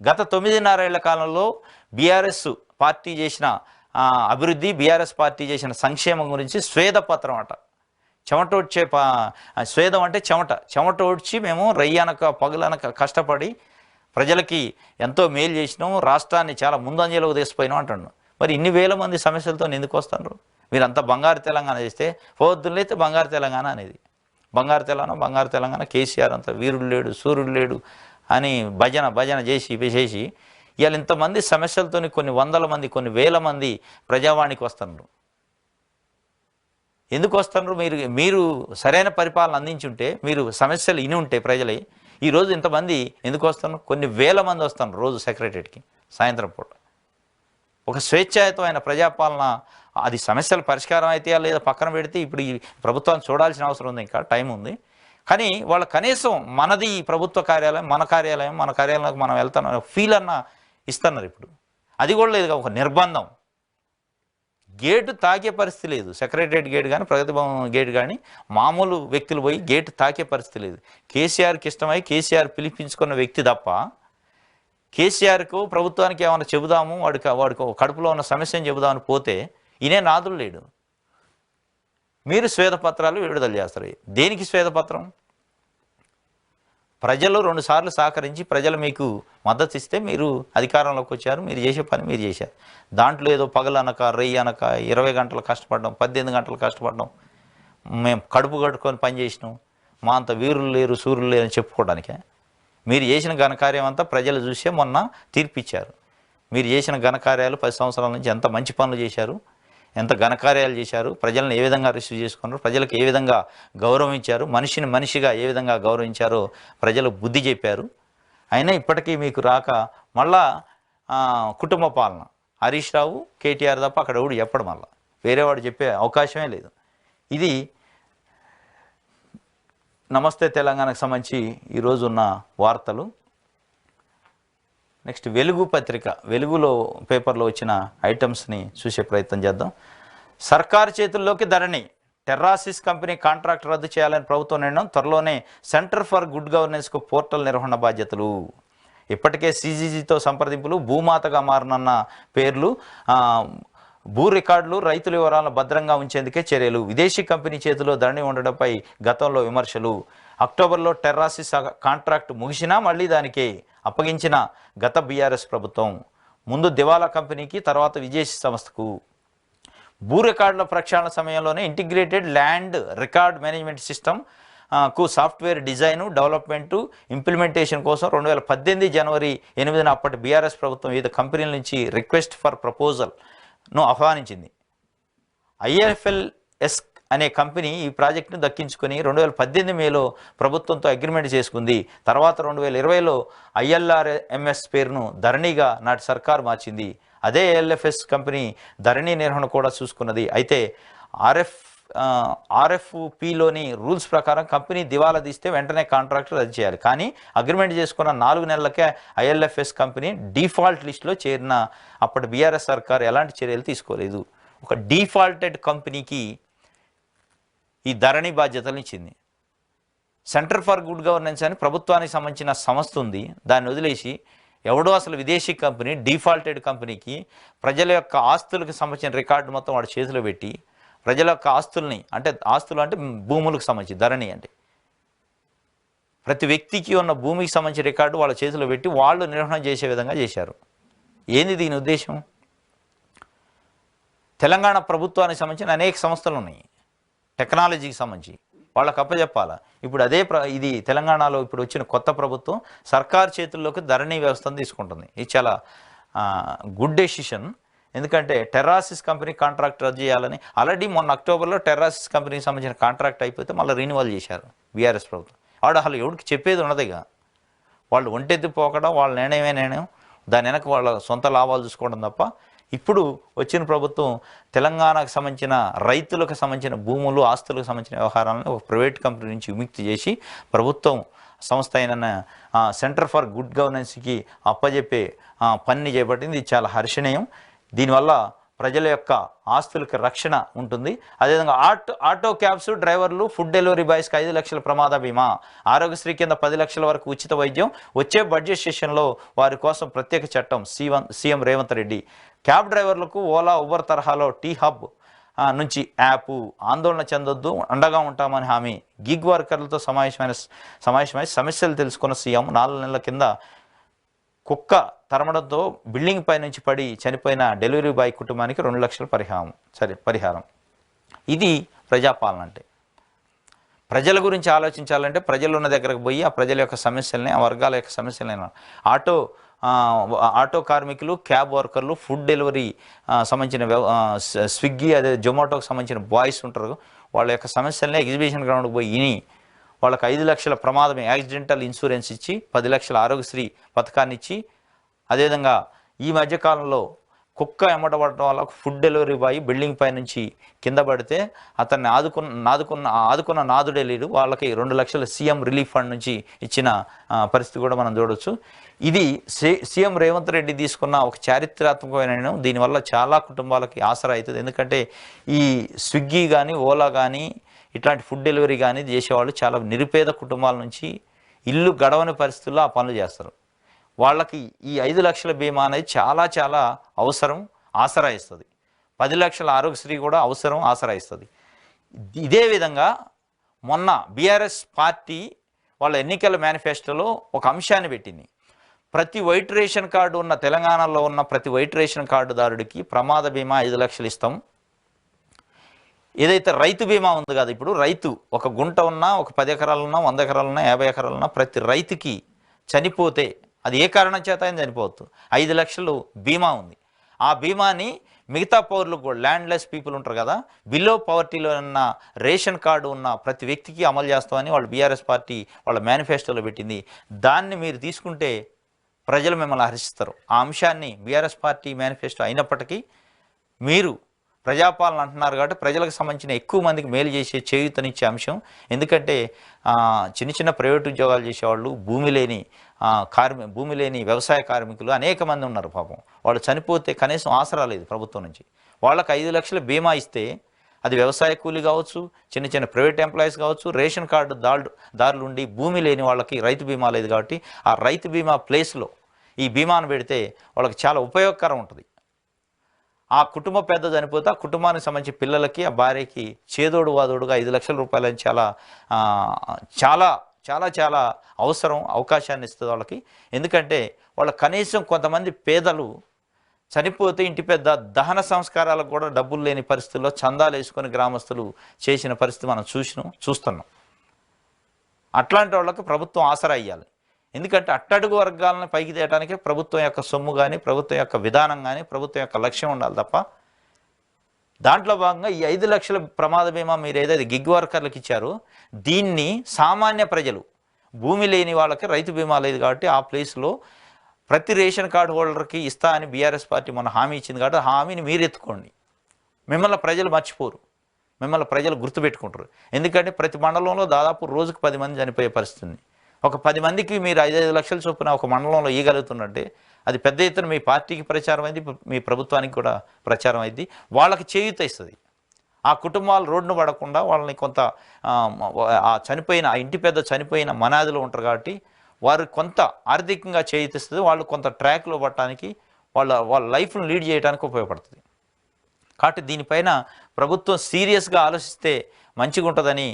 గత 9.5 ఏళ్ల కాలంలో బీఆర్ఎస్ పార్టీ చేసిన అభివృద్ధి, బీఆర్ఎస్ పార్టీ చేసిన సంక్షేమం గురించి స్వేదపత్రం అట. చెమట ఓడ్చే స్వేదం అంటే చెమట ఓడ్చి మేము రయ్యనక పగులనక కష్టపడి ప్రజలకి ఎంతో మేలు చేసినాం, రాష్ట్రాన్ని చాలా ముందంజలోకి తీసుకుపోయినాం అంటున్నాం. మరి ఇన్ని వేల మంది సమస్యలతో ఎందుకు వస్తారు? మీరంతా బంగారు తెలంగాణ చేస్తే పొద్దున్నైతే బంగారు తెలంగాణ అనేది, బంగారు తెలంగాణ కేసీఆర్ అంతా వీరుడు లేడు సూర్యుడు లేడు అని భజన చేసి ఇవాళ ఇంతమంది సమస్యలతో కొన్ని వందల మంది, కొన్ని వేల మంది ప్రజావాణికి వస్తున్నారు. ఎందుకు వస్తున్నారు? మీరు సరైన పరిపాలన అందించుంటే, మీరు సమస్యలు ఇని ఉంటే ప్రజలే ఈరోజు ఇంతమంది ఎందుకు వస్తున్నారు? కొన్ని వేల మంది వస్తున్నారు రోజు సెక్రటరీకి సాయంత్రం పూట. ఒక స్వేచ్ఛాయుతమైన ప్రజాపాలన, అది సమస్యల పరిష్కారం అయితే లేదా పక్కన పెడితే ఇప్పుడు ఈ ప్రభుత్వాన్ని చూడాల్సిన అవసరం ఉంది, ఇంకా టైం ఉంది. కానీ వాళ్ళు కనీసం మనది ప్రభుత్వ కార్యాలయం, మన కార్యాలయంలోకి మనం వెళ్తాం ఫీల్ అన్న ఇస్తున్నారు. ఇప్పుడు అది కూడా లేదు. ఒక నిర్బంధం, గేటు తాకే పరిస్థితి లేదు. సెక్రటరియట్ గేట్ కానీ, ప్రగతి భవన్ గేట్ కానీ మామూలు వ్యక్తులు పోయి గేటు తాకే పరిస్థితి లేదు. కేసీఆర్కి ఇష్టమై కేసీఆర్ పిలిపించుకున్న వ్యక్తి తప్ప కేసీఆర్కు ప్రభుత్వానికి ఏమైనా చెబుదాము, వాడికి కడుపులో ఉన్న సమస్యను చెబుదామని పోతే ఈయనే నాదులు లేడు. మీరు శ్వేతపత్రాలు విడుదల చేస్తారు. దేనికి శ్వేతపత్రం? ప్రజలు 2 సార్లు సహకరించి ప్రజలు మీకు మద్దతు ఇస్తే మీరు అధికారంలోకి వచ్చారు, మీరు చేసే పని మీరు చేశారు. దాంట్లో ఏదో పగలనక రెయ్యి అనక 20 గంటలు కష్టపడ్డాం, 18 గంటలు కష్టపడ్డాం, మేము కడుపు కట్టుకొని పని చేసినాం, మా అంత వీరులు లేరు సూర్యులు లేరు అని చెప్పుకోవడానికే. మీరు చేసిన ఘనకార్యం అంతా ప్రజలు చూసే మొన్న తీర్పిచ్చారు. మీరు చేసిన ఘనకార్యాలు 10 సంవత్సరాల నుంచి ఎంత మంచి పనులు చేశారు, ఎంత ఘనకార్యాలు చేశారు, ప్రజలను ఏ విధంగా రిసీవ్ చేసుకున్నారు, ప్రజలకు ఏ విధంగా గౌరవించారు, మనిషిని మనిషిగా ఏ విధంగా గౌరవించారో ప్రజలు బుద్ధి చెప్పారు. అయినా ఇప్పటికీ మీకు రాక మళ్ళా కుటుంబ పాలన, హరీష్ రావు కేటీఆర్ తప్ప అక్కడ ఎవడు చెప్పడం, మళ్ళా వేరేవాడు చెప్పే అవకాశమే లేదు. ఇది నమస్తే తెలంగాణకు సంబంధించి ఈరోజు ఉన్న వార్తలు. నెక్స్ట్ వెలుగు పత్రిక, వెలుగులో పేపర్లో వచ్చిన ఐటమ్స్ని చూసే ప్రయత్నం చేద్దాం. సర్కారు చేతుల్లోకి ధరణి, టెర్రాసిస్ కంపెనీ కాంట్రాక్ట్ రద్దు చేయాలని ప్రభుత్వం నిర్ణయం, త్వరలోనే సెంటర్ ఫర్ గుడ్ గవర్నెన్స్కు పోర్టల్ నిర్వహణ బాధ్యతలు. ఇప్పటికే సీజీజీతో సంప్రదింపులు, భూమాతగా మారనున్న పేర్లు, భూ రికార్డులు, రైతుల వివరాలను భద్రంగా ఉంచేందుకే చర్యలు. విదేశీ కంపెనీ చేతిలో ధరణి ఉండడంపై గతంలో విమర్శలు. అక్టోబర్లో టెర్రాసిస్ కాంట్రాక్ట్ ముగిసినా మళ్ళీ దానికే అప్పగించిన గత బీఆర్ఎస్ ప్రభుత్వం. ముందు దివాలా కంపెనీకి, తర్వాత విదేశీ సంస్థకు. భూ రికార్డుల ప్రక్షాళన సమయంలోనే integrated land record management system కు సాఫ్ట్వేర్ డిజైను, డెవలప్మెంటు, ఇంప్లిమెంటేషన్ కోసం 2018 జనవరి 8న అప్పటి బీఆర్ఎస్ ప్రభుత్వం వివిధ కంపెనీల నుంచి రిక్వెస్ట్ ఫర్ ప్రపోజల్ను ఆహ్వానించింది. IFLS అనే కంపెనీ ఈ ప్రాజెక్టును దక్కించుకొని 2018 మేలో ప్రభుత్వంతో అగ్రిమెంట్ చేసుకుంది. తర్వాత 2020లో ILRMS పేరును ధరణిగా నాటి సర్కారు మార్చింది. అదే ALFS కంపెనీ ధరణి నిర్వహణ కూడా చూసుకున్నది. అయితే RFPలోని రూల్స్ ప్రకారం కంపెనీ దివాలా తీస్తే వెంటనే కాంట్రాక్ట్ రద్దు చేయాలి. కానీ అగ్రిమెంట్ చేసుకున్న 4 నెలలకే ILFS కంపెనీ డిఫాల్ట్ లిస్టులో చేరిన అప్పటి బీఆర్ఎస్ సర్కారు ఎలాంటి చర్యలు తీసుకోలేదు. ఒక డిఫాల్టెడ్ కంపెనీకి ఈ ధరణి బాధ్యతలు ఇచ్చింది. సెంటర్ ఫర్ గుడ్ గవర్నెన్స్ అని ప్రభుత్వానికి సంబంధించిన సంస్థ ఉంది. దాన్ని వదిలేసి ఎవడో అసలు విదేశీ కంపెనీ డిఫాల్టెడ్ కంపెనీకి ప్రజల యొక్క ఆస్తులకు సంబంధించిన రికార్డు మొత్తం వాడి చేతిలో పెట్టి ప్రజల యొక్క ఆస్తుల్ని, అంటే ఆస్తులు అంటే భూములకు సంబంధించి ధరణి అంటే ప్రతి వ్యక్తికి ఉన్న భూమికి సంబంధించిన రికార్డు వాళ్ళ చేతిలో పెట్టి వాళ్ళు నిర్వహణ చేసే విధంగా చేశారు. ఏంది దీని ఉద్దేశం? తెలంగాణ ప్రభుత్వానికి సంబంధించిన అనేక సంస్థలు ఉన్నాయి టెక్నాలజీకి సంబంధించి, వాళ్ళకి అప్పచెప్పాలా. ఇప్పుడు అదే ఇది తెలంగాణలో ఇప్పుడు వచ్చిన కొత్త ప్రభుత్వం సర్కార్ చేతుల్లోకి ధరణి వ్యవస్థను తీసుకుంటుంది. ఇది చాలా గుడ్ డెసిషన్. ఎందుకంటే టెర్రాసిస్ కంపెనీ కాంట్రాక్ట్ రద్దు చేయాలని ఆల్రెడీ మొన్న అక్టోబర్లో టెర్రాసిస్ కంపెనీకి సంబంధించిన కాంట్రాక్ట్ అయిపోతే మళ్ళీ రెన్యువల్ చేశారు బీఆర్ఎస్ ప్రభుత్వం. వాడు అసలు ఎవరికి చెప్పేది ఉన్నదిగా, వాళ్ళు ఒంటెత్తి పోకడం, వాళ్ళ నిర్ణయం దాని వెనక వాళ్ళ సొంత లాభాలు చూసుకోవడం తప్ప. ఇప్పుడు వచ్చిన ప్రభుత్వం తెలంగాణకు సంబంధించిన రైతులకు సంబంధించిన భూములు, ఆస్తులకు సంబంధించిన వ్యవహారాలను ఒక ప్రైవేట్ కంపెనీ నుంచి విముక్తి చేసి ప్రభుత్వం సంస్థ అయిన సెంటర్ ఫర్ గుడ్ గవర్నెన్స్కి అప్పజెప్పే పనిని చేపట్టింది. ఇది చాలా హర్షణీయం. దీనివల్ల ప్రజల యొక్క ఆస్తులకు రక్షణ ఉంటుంది. అదేవిధంగా ఆటో క్యాబ్స్ డ్రైవర్లు, ఫుడ్ డెలివరీ బాయ్స్కి 5 లక్షల ప్రమాద బీమా, ఆరోగ్యశ్రీ కింద 10 లక్షల వరకు ఉచిత వైద్యం, వచ్చే బడ్జెట్ సెషన్లో వారి కోసం ప్రత్యేక చట్టం సీఎం రేవంత్ రెడ్డి. క్యాబ్ డ్రైవర్లకు ఓలా, ఉబర్ తరహాలో టీ హబ్ నుంచి యాప్, ఆందోళన చెందొద్దు, అండగా ఉంటామని హామీ. గిగ్ వర్కర్లతో సమావేశమై సమస్యలు తెలుసుకున్న సీఎం. 4 నెలల కింద కుక్క తరమడంతో బిల్డింగ్ పై నుంచి పడి చనిపోయిన డెలివరీ బాయ్ కుటుంబానికి 2 లక్షల పరిహారం. ఇది ప్రజాపాలన అంటే. ప్రజల గురించి ఆలోచించాలంటే ప్రజలు ఉన్న దగ్గరకు పోయి ఆ ప్రజల యొక్క సమస్యల్ని, ఆ వర్గాల యొక్క సమస్యలైన ఆటో కార్మికులు, క్యాబ్ వర్కర్లు, ఫుడ్ డెలివరీ సంబంధించిన స్విగ్గీ, అదే జొమాటోకి సంబంధించిన బాయ్స్ ఉంటారు, వాళ్ళ యొక్క సమస్యలనే ఎగ్జిబిషన్ గ్రౌండ్కి పోయి విని వాళ్ళకి 5 లక్షల ప్రమాదమే యాక్సిడెంటల్ ఇన్సూరెన్స్ ఇచ్చి 10 లక్షల ఆరోగ్యశ్రీ పథకాన్ని ఇచ్చి, అదేవిధంగా ఈ మధ్యకాలంలో కుక్క ఎమ్మటపడటం వల్ల ఫుడ్ డెలివరీ బాయ్ బిల్డింగ్ పై నుంచి కింద పడితే అతన్ని ఆదుకున్న నాదుడే లేడు, వాళ్ళకి 2 లక్షల సీఎం రిలీఫ్ ఫండ్ నుంచి ఇచ్చిన పరిస్థితి కూడా మనం చూడవచ్చు. ఇది సీఎం రేవంత్ రెడ్డి తీసుకున్న ఒక చారిత్రాత్మకమైన నిర్ణయం. దీనివల్ల చాలా కుటుంబాలకి ఆసరా అవుతుంది. ఎందుకంటే ఈ స్విగ్గీ కానీ, ఓలా కానీ, ఇట్లాంటి ఫుడ్ డెలివరీ కానీ చేసేవాళ్ళు చాలా నిరుపేద కుటుంబాల నుంచి ఇల్లు గడవని పరిస్థితుల్లో ఆ పనులు చేస్తారు. వాళ్ళకి ఈ 5 లక్షల బీమా అనేది చాలా చాలా అవసరం, ఆసరా ఇస్తుంది. 10 లక్షల ఆరోగ్యశ్రీ కూడా అవసరం, ఆసరా ఇస్తుంది. ఇదే విధంగా మొన్న బీఆర్ఎస్ పార్టీ వాళ్ళ ఎన్నికల మేనిఫెస్టోలో ఒక అంశాన్ని పెట్టింది. ప్రతి వైట్ రేషన్ కార్డు ఉన్న తెలంగాణలో ఉన్న ప్రతి వైట్ రేషన్ కార్డుదారుడికి ప్రమాద బీమా 5 లక్షలు ఇస్తాం. ఏదైతే రైతు బీమా ఉంది కదా, ఇప్పుడు రైతు ఒక గుంట ఉన్నా, ఒక 10 ఎకరాలున్నా, 100 ఎకరాలున్నా, 50 ఎకరాలున్నా, ప్రతి రైతుకి చనిపోతే అది ఏ కారణం చేత అయినా చనిపోవచ్చు, 5 లక్షలు బీమా ఉంది. ఆ బీమాని మిగతా పౌరులకు కూడా, ల్యాండ్లెస్ పీపుల్ ఉంటారు కదా, బిలో పవర్టీలో ఉన్న రేషన్ కార్డు ఉన్న ప్రతి వ్యక్తికి అమలు చేస్తామని వాళ్ళు బీఆర్ఎస్ పార్టీ వాళ్ళ మేనిఫెస్టోలో పెట్టింది. దాన్ని మీరు తీసుకుంటే ప్రజలు మిమ్మల్ని హర్షిస్తారు. ఆ అంశాన్ని బీఆర్ఎస్ పార్టీ మేనిఫెస్టో అయినప్పటికీ మీరు ప్రజాపాలన అంటున్నారు కాబట్టి ప్రజలకు సంబంధించిన ఎక్కువ మందికి మేలు చేసే, చేయూతనిచ్చే అంశం. ఎందుకంటే చిన్న చిన్న ప్రైవేట్ ఉద్యోగాలు చేసేవాళ్ళు, భూమి లేని వ్యవసాయ కార్మికులు అనేక మంది ఉన్నారు. పాపం వాళ్ళు చనిపోతే కనీసం ఆసరా లేదు ప్రభుత్వం నుంచి. వాళ్ళకి 5 లక్షల బీమా ఇస్తే అది వ్యవసాయ కూలీ కావచ్చు, చిన్న చిన్న ప్రైవేట్ ఎంప్లాయీస్ కావచ్చు, రేషన్ కార్డు దారులు ఉండి భూమి లేని వాళ్ళకి రైతు బీమా లేదు కాబట్టి ఆ రైతు బీమా ప్లేస్లో ఈ బీమాను పెడితే వాళ్ళకి చాలా ఉపయోగకరం ఉంటుంది. ఆ కుటుంబ పెద్ద చనిపోతే ఆ కుటుంబానికి సంబంధించి పిల్లలకి, ఆ భార్యకి చేదోడు వాదోడుగా 5 లక్షల రూపాయలని చాలా చాలా చాలా చాలా అవసరం, అవకాశాన్ని ఇస్తుంది వాళ్ళకి. ఎందుకంటే వాళ్ళ కనీసం కొంతమంది పేదలు చనిపోతే ఇంటి పెద్ద దహన సంస్కారాలకు కూడా డబ్బులు లేని పరిస్థితుల్లో చందాలు వేసుకొని గ్రామస్తులు చేసిన పరిస్థితి మనం చూస్తున్నాం. అట్లాంటి వాళ్ళకి ప్రభుత్వం ఆసరా ఇవ్వాలి. ఎందుకంటే అట్టడుగు వర్గాలను పైకి తేయడానికి ప్రభుత్వం యొక్క సొమ్ము కానీ, ప్రభుత్వం యొక్క విధానం కానీ, ప్రభుత్వం యొక్క లక్ష్యం ఉండాలి తప్ప. దాంట్లో భాగంగా ఈ 5 లక్షల ప్రమాద బీమా మీరు ఏదైతే గిగ్ వర్కర్లకు ఇచ్చారో దీన్ని సామాన్య ప్రజలు, భూమి లేని వాళ్ళకి రైతు బీమా లేదు కాబట్టి ఆ ప్లేస్లో ప్రతి రేషన్ కార్డు హోల్డర్కి ఇస్తా అని బీఆర్ఎస్ పార్టీ మన హామీ ఇచ్చింది కాబట్టి ఆ హామీని మీరు ఎత్తుకోండి. మిమ్మల్ని ప్రజలు మర్చిపోరు, మిమ్మల్ని ప్రజలు గుర్తుపెట్టుకుంటారు. ఎందుకంటే ప్రతి మండలంలో దాదాపు రోజుకు 10 మంది చనిపోయే పరిస్థితి. ఒక 10 మందికి మీరు 5 లక్షల చొప్పున ఒక మండలంలో ఇవ్వగలుగుతున్నట్టే అది పెద్ద ఎత్తున మీ పార్టీకి ప్రచారం అయింది, మీ ప్రభుత్వానికి కూడా ప్రచారం అయింది, వాళ్ళకి చేయూత ఇస్తుంది. ఆ కుటుంబాలు రోడ్డున పడకుండా వాళ్ళని కొంత ఆ ఇంటి పెద్ద చనిపోయిన మనాదిలో ఉంటారు కాబట్టి వారు కొంత ఆర్థికంగా చేయిస్తుంది, వాళ్ళు కొంత ట్రాక్లో పట్టడానికి వాళ్ళ లైఫ్ను లీడ్ చేయడానికి ఉపయోగపడుతుంది. కాబట్టి దీనిపైన ప్రభుత్వం సీరియస్గా ఆలోచిస్తే మంచిగా ఉంటుందని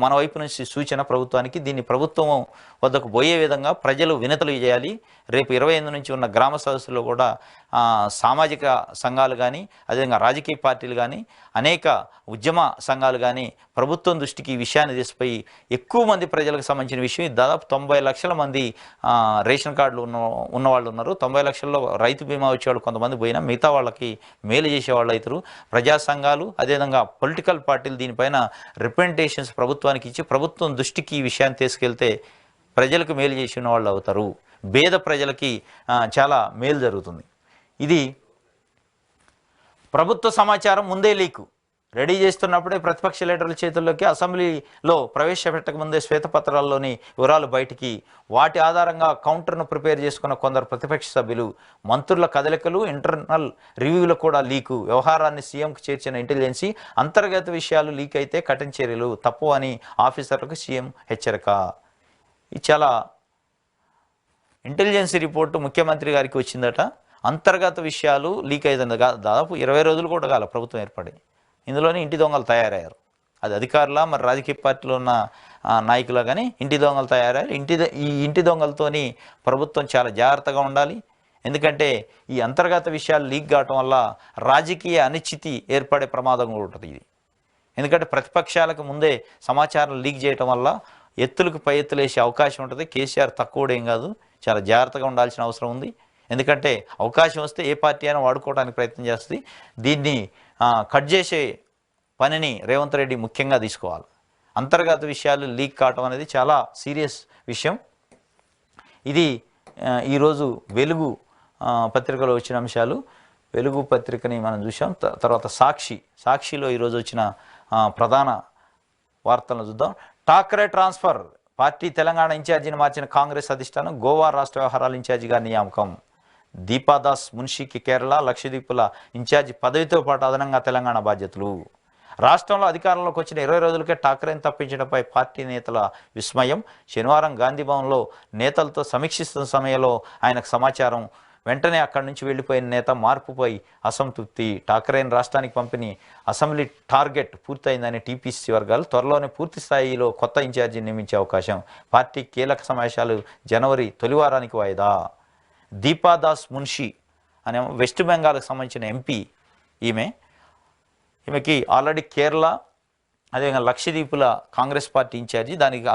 మన వైపు నుంచి సూచన ప్రభుత్వానికి. దీన్ని ప్రభుత్వం వద్దకు పోయే విధంగా ప్రజలు వినతులు చేయాలి. రేపు 28 నుంచి ఉన్న గ్రామ సదస్సులో కూడా సామాజిక సంఘాలు కానీ, అదేవిధంగా రాజకీయ పార్టీలు కానీ, అనేక ఉద్యమ సంఘాలు కానీ ప్రభుత్వం దృష్టికి ఈ విషయాన్ని తీసుకుపోయి ఎక్కువ మంది ప్రజలకు సంబంధించిన విషయం. దాదాపు 90 లక్షల మంది రేషన్ కార్డులు ఉన్నవాళ్ళు ఉన్నారు. 90 లక్షల్లో రైతు బీమా వచ్చేవాళ్ళు కొంతమంది పోయినా మిగతా వాళ్ళకి మేలు చేసేవాళ్ళు అవుతారు. ప్రజా సంఘాలు అదేవిధంగా పొలిటికల్ పార్టీలు దీనిపైన రిప్రజెంటేషన్స్ ప్రభుత్వానికి ఇచ్చి ప్రభుత్వం దృష్టికి ఈ విషయాన్ని తీసుకెళ్తే ప్రజలకు మేలు చేసిన వాళ్ళు అవుతారు. పేద ప్రజలకి చాలా మేలు జరుగుతుంది. ఇది ప్రభుత్వ సమాచారం ముందే లీకు రెడీ చేస్తున్నప్పుడే ప్రతిపక్ష లీడర్ల చేతుల్లోకి అసెంబ్లీలో ప్రవేశపెట్టక ముందే శ్వేతపత్రాల్లోని వివరాలు బయటికి. వాటి ఆధారంగా కౌంటర్ను ప్రిపేర్ చేసుకున్న కొందరు ప్రతిపక్ష సభ్యులు, మంత్రుల కదలికలు, ఇంటర్నల్ రివ్యూలు కూడా లీకు. వ్యవహారాన్ని సీఎంకు చేర్చిన ఇంటెలిజెన్సీ, అంతర్గత విషయాలు లీక్ అయితే కఠిన చర్యలు తప్పు అని ఆఫీసర్లకు సీఎం హెచ్చరిక. ఇది చాలా ఇంటెలిజెన్సీ రిపోర్టు ముఖ్యమంత్రి గారికి వచ్చిందట. అంతర్గత విషయాలు లీక్ అయింది. దాదాపు 20 రోజులు కూడా కాల ప్రభుత్వం ఏర్పడి ఇందులోనే ఇంటి దొంగలు తయారయ్యారు. అది అధికారుల మరి రాజకీయ పార్టీలో ఉన్న నాయకులు కానీ ఇంటి దొంగలు తయారయ్యారు. ఈ ఇంటి దొంగలతోని ప్రభుత్వం చాలా జాగ్రత్తగా ఉండాలి. ఎందుకంటే ఈ అంతర్గత విషయాలు లీక్ కావటం వల్ల రాజకీయ అనిశ్చితి ఏర్పడే ప్రమాదం కూడా ఉంటుంది. ఇది ఎందుకంటే ప్రతిపక్షాలకు ముందే సమాచారం లీక్ చేయటం వల్ల ఎత్తులకు పై ఎత్తులు వేసే అవకాశం ఉంటుంది. కేసీఆర్ తక్కువడేం కాదు, చాలా జాగ్రత్తగా ఉండాల్సిన అవసరం ఉంది. ఎందుకంటే అవకాశం వస్తే ఏ పార్టీ అయినా వాడుకోవడానికి ప్రయత్నం చేస్తుంది. దీన్ని కట్ చేసే పనిని రేవంత్ రెడ్డి ముఖ్యంగా తీసుకోవాలి. అంతర్గత విషయాలు లీక్ కావటం అనేది చాలా సీరియస్ విషయం. ఇది ఈరోజు వెలుగు పత్రికలో వచ్చిన అంశాలు. వెలుగు పత్రికని మనం చూసాం. తర్వాత సాక్షిలో ఈరోజు వచ్చిన ప్రధాన వార్తలను చూద్దాం. ఠాక్రే ట్రాన్స్ఫర్, పార్టీ తెలంగాణ ఇన్ఛార్జిని మార్చిన కాంగ్రెస్ అధిష్టానం, గోవా రాష్ట్ర వ్యవహారాల ఇన్ఛార్జిగా నియామకం. దీపాదాస్ మున్షికి కేరళ, లక్షద్వీపుల ఇన్ఛార్జి పదవితో పాటు అదనంగా తెలంగాణ బాధ్యతలు. రాష్ట్రంలో అధికారంలోకి వచ్చిన 20 రోజులకే ఠాక్రేని తప్పించడంపై పార్టీ నేతల విస్మయం. శనివారం గాంధీభవన్లో నేతలతో సమీక్షిస్తున్న సమయంలో ఆయనకు సమాచారం. వెంటనే అక్కడి నుంచి వెళ్లిపోయిన నేత మార్పుపై అసంతృప్తి. ఠాక్రేని రాష్ట్రానికి పంపిణీ అసెంబ్లీ టార్గెట్ పూర్తయిందని టీపీసీ వర్గాలు. త్వరలోనే పూర్తి స్థాయిలో కొత్త ఇన్ఛార్జిని నియమించే అవకాశం. పార్టీ కీలక సమావేశాలు జనవరి తొలి వారానికి వాయిదా. దీపాదాస్ మున్షి అనే వెస్ట్ బెంగాల్కి సంబంధించిన ఎంపీ. ఈమెకి ఆల్రెడీ కేరళ అదేవిధంగా లక్షద్వీపుల కాంగ్రెస్ పార్టీ ఇన్ఛార్జి, దానికి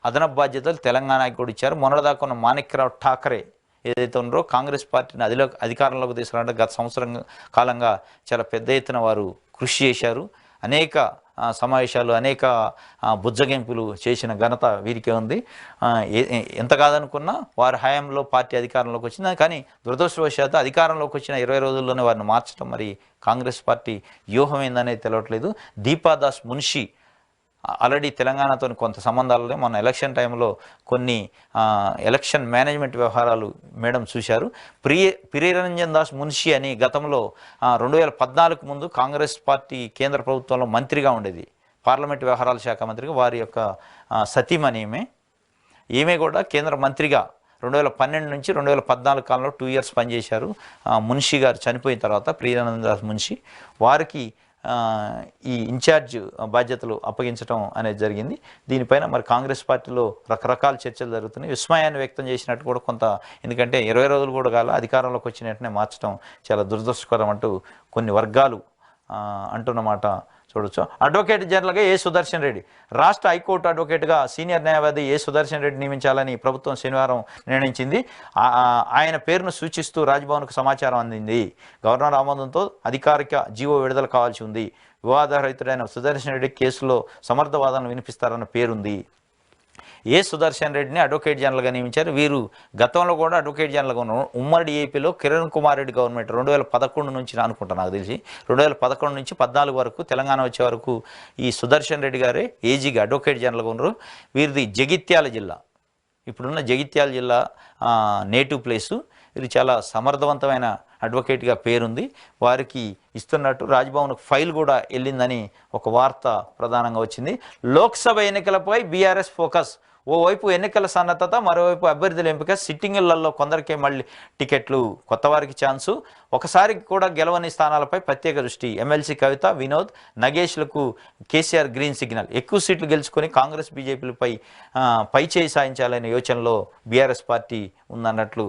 అదనపు బాధ్యతలు తెలంగాణకి కూడా ఇచ్చారు. మొన్నటిదాకా ఉన్న మాణిక్యరావు ఠాకరే ఏదైతే ఉన్నారో కాంగ్రెస్ పార్టీని అధికారంలోకి తీసుకురావడానికి గత సంవత్సరం కాలంగా చాలా పెద్ద ఎత్తున వారు కృషి చేశారు. అనేక సమావేశాలు, అనేక బుజ్జగింపులు చేసిన ఘనత వీరికే ఉంది. ఎంత కాదనుకున్నా వారి హయాంలో పార్టీ అధికారంలోకి వచ్చింది. కానీ దురదృష్టవశాత్తు అధికారంలోకి వచ్చిన 20 రోజుల్లోనే వారిని మార్చడం మరి కాంగ్రెస్ పార్టీ వ్యూహం ఏందనేది తెలియట్లేదు. దీపాదాస్ మున్షి ఆల్రెడీ తెలంగాణతో కొంత సంబంధాలనే మన ఎలక్షన్ టైంలో కొన్ని ఎలక్షన్ మేనేజ్మెంట్ వ్యవహారాలు మేడం చూశారు. ప్రియరంజన్ దాస్ మున్షి అని గతంలో 2014 ముందు కాంగ్రెస్ పార్టీ కేంద్ర ప్రభుత్వంలో మంత్రిగా ఉండేది, పార్లమెంట్ వ్యవహారాల శాఖ మంత్రిగా. వారి యొక్క సతీమణి ఈమె కూడా కేంద్ర మంత్రిగా 2012 నుంచి 2014 కాలంలో 2 years పనిచేశారు. మున్షి గారు చనిపోయిన తర్వాత ప్రియరంజన్ దాస్ మున్షి వారికి ఈ ఇన్ఛార్జ్ బాధ్యతలు అప్పగించడం అనేది జరిగింది. దీనిపైన మరి కాంగ్రెస్ పార్టీలో రకరకాల చర్చలు జరుగుతున్నాయి. విస్మయాన్ని వ్యక్తం చేసినట్టు కూడా కొంత, ఎందుకంటే 20 రోజులు కూడా కాల అధికారంలోకి వచ్చిన వెంటనే మార్చడం చాలా దురదృష్టకరం అంటూ కొన్ని వర్గాలు అంటున్నమాట చూడొచ్చు. అడ్వకేట్ జనరల్గా ఏ సుదర్శన్ రెడ్డి, రాష్ట్ర హైకోర్టు అడ్వకేట్గా సీనియర్ న్యాయవాది ఏ సుదర్శన్ రెడ్డి నియమించాలని ప్రభుత్వం శనివారం నిర్ణయించింది. ఆయన పేరును సూచిస్తూ రాజ్భవన్కు సమాచారం అందింది. గవర్నర్ ఆమోదంతో అధికారిక జీవో విడుదల కావాల్సి ఉంది. వివాదరహితుడైన సుదర్శన్ రెడ్డి కేసులో సమర్థ వాదనలు వినిపిస్తారన్న పేరుంది. ఏ సుదర్శన్ రెడ్డిని అడ్వకేట్ జనరల్గా నియమించారు. వీరు గతంలో కూడా అడ్వకేట్ జనరల్గా ఉన్నారు. ఉమ్మడి ఏపీలో కిరణ్ కుమార్ రెడ్డి గవర్నమెంట్ 2011 నుంచి అనుకుంటా, నాకు తెలిసి 2011 నుంచి 14 వరకు తెలంగాణ వచ్చే వరకు ఈ సుదర్శన్ రెడ్డి గారే ఏజీగా అడ్వకేట్ జనరల్గా ఉన్నారు. వీరిది జగిత్యాల జిల్లా, ఇప్పుడున్న జగిత్యాల జిల్లా నేటివ్ ప్లేసు. ఇది చాలా సమర్థవంతమైన అడ్వకేట్గా పేరుంది, వారికి ఇస్తున్నట్టు రాజ్భవన్కు ఫైల్ కూడా వెళ్ళిందని ఒక వార్త ప్రధానంగా వచ్చింది. లోక్సభ ఎన్నికలపై బీఆర్ఎస్ ఫోకస్. ఓవైపు ఎన్నికల సన్నద్ధత, మరోవైపు అభ్యర్థుల ఎంపిక. సిట్టింగులలో కొందరికే మళ్ళీ టికెట్లు, కొత్త వారికి ఛాన్సు. ఒకసారి కూడా గెలవని స్థానాలపై ప్రత్యేక దృష్టి. ఎమ్మెల్సీ కవిత, వినోద్, నగేష్లకు కేసీఆర్ గ్రీన్ సిగ్నల్. ఎక్కువ సీట్లు గెలుచుకొని కాంగ్రెస్ బీజేపీలపై పైచేయి సాధించాలనే యోచనలో బీఆర్ఎస్ పార్టీ ఉందన్నట్లు.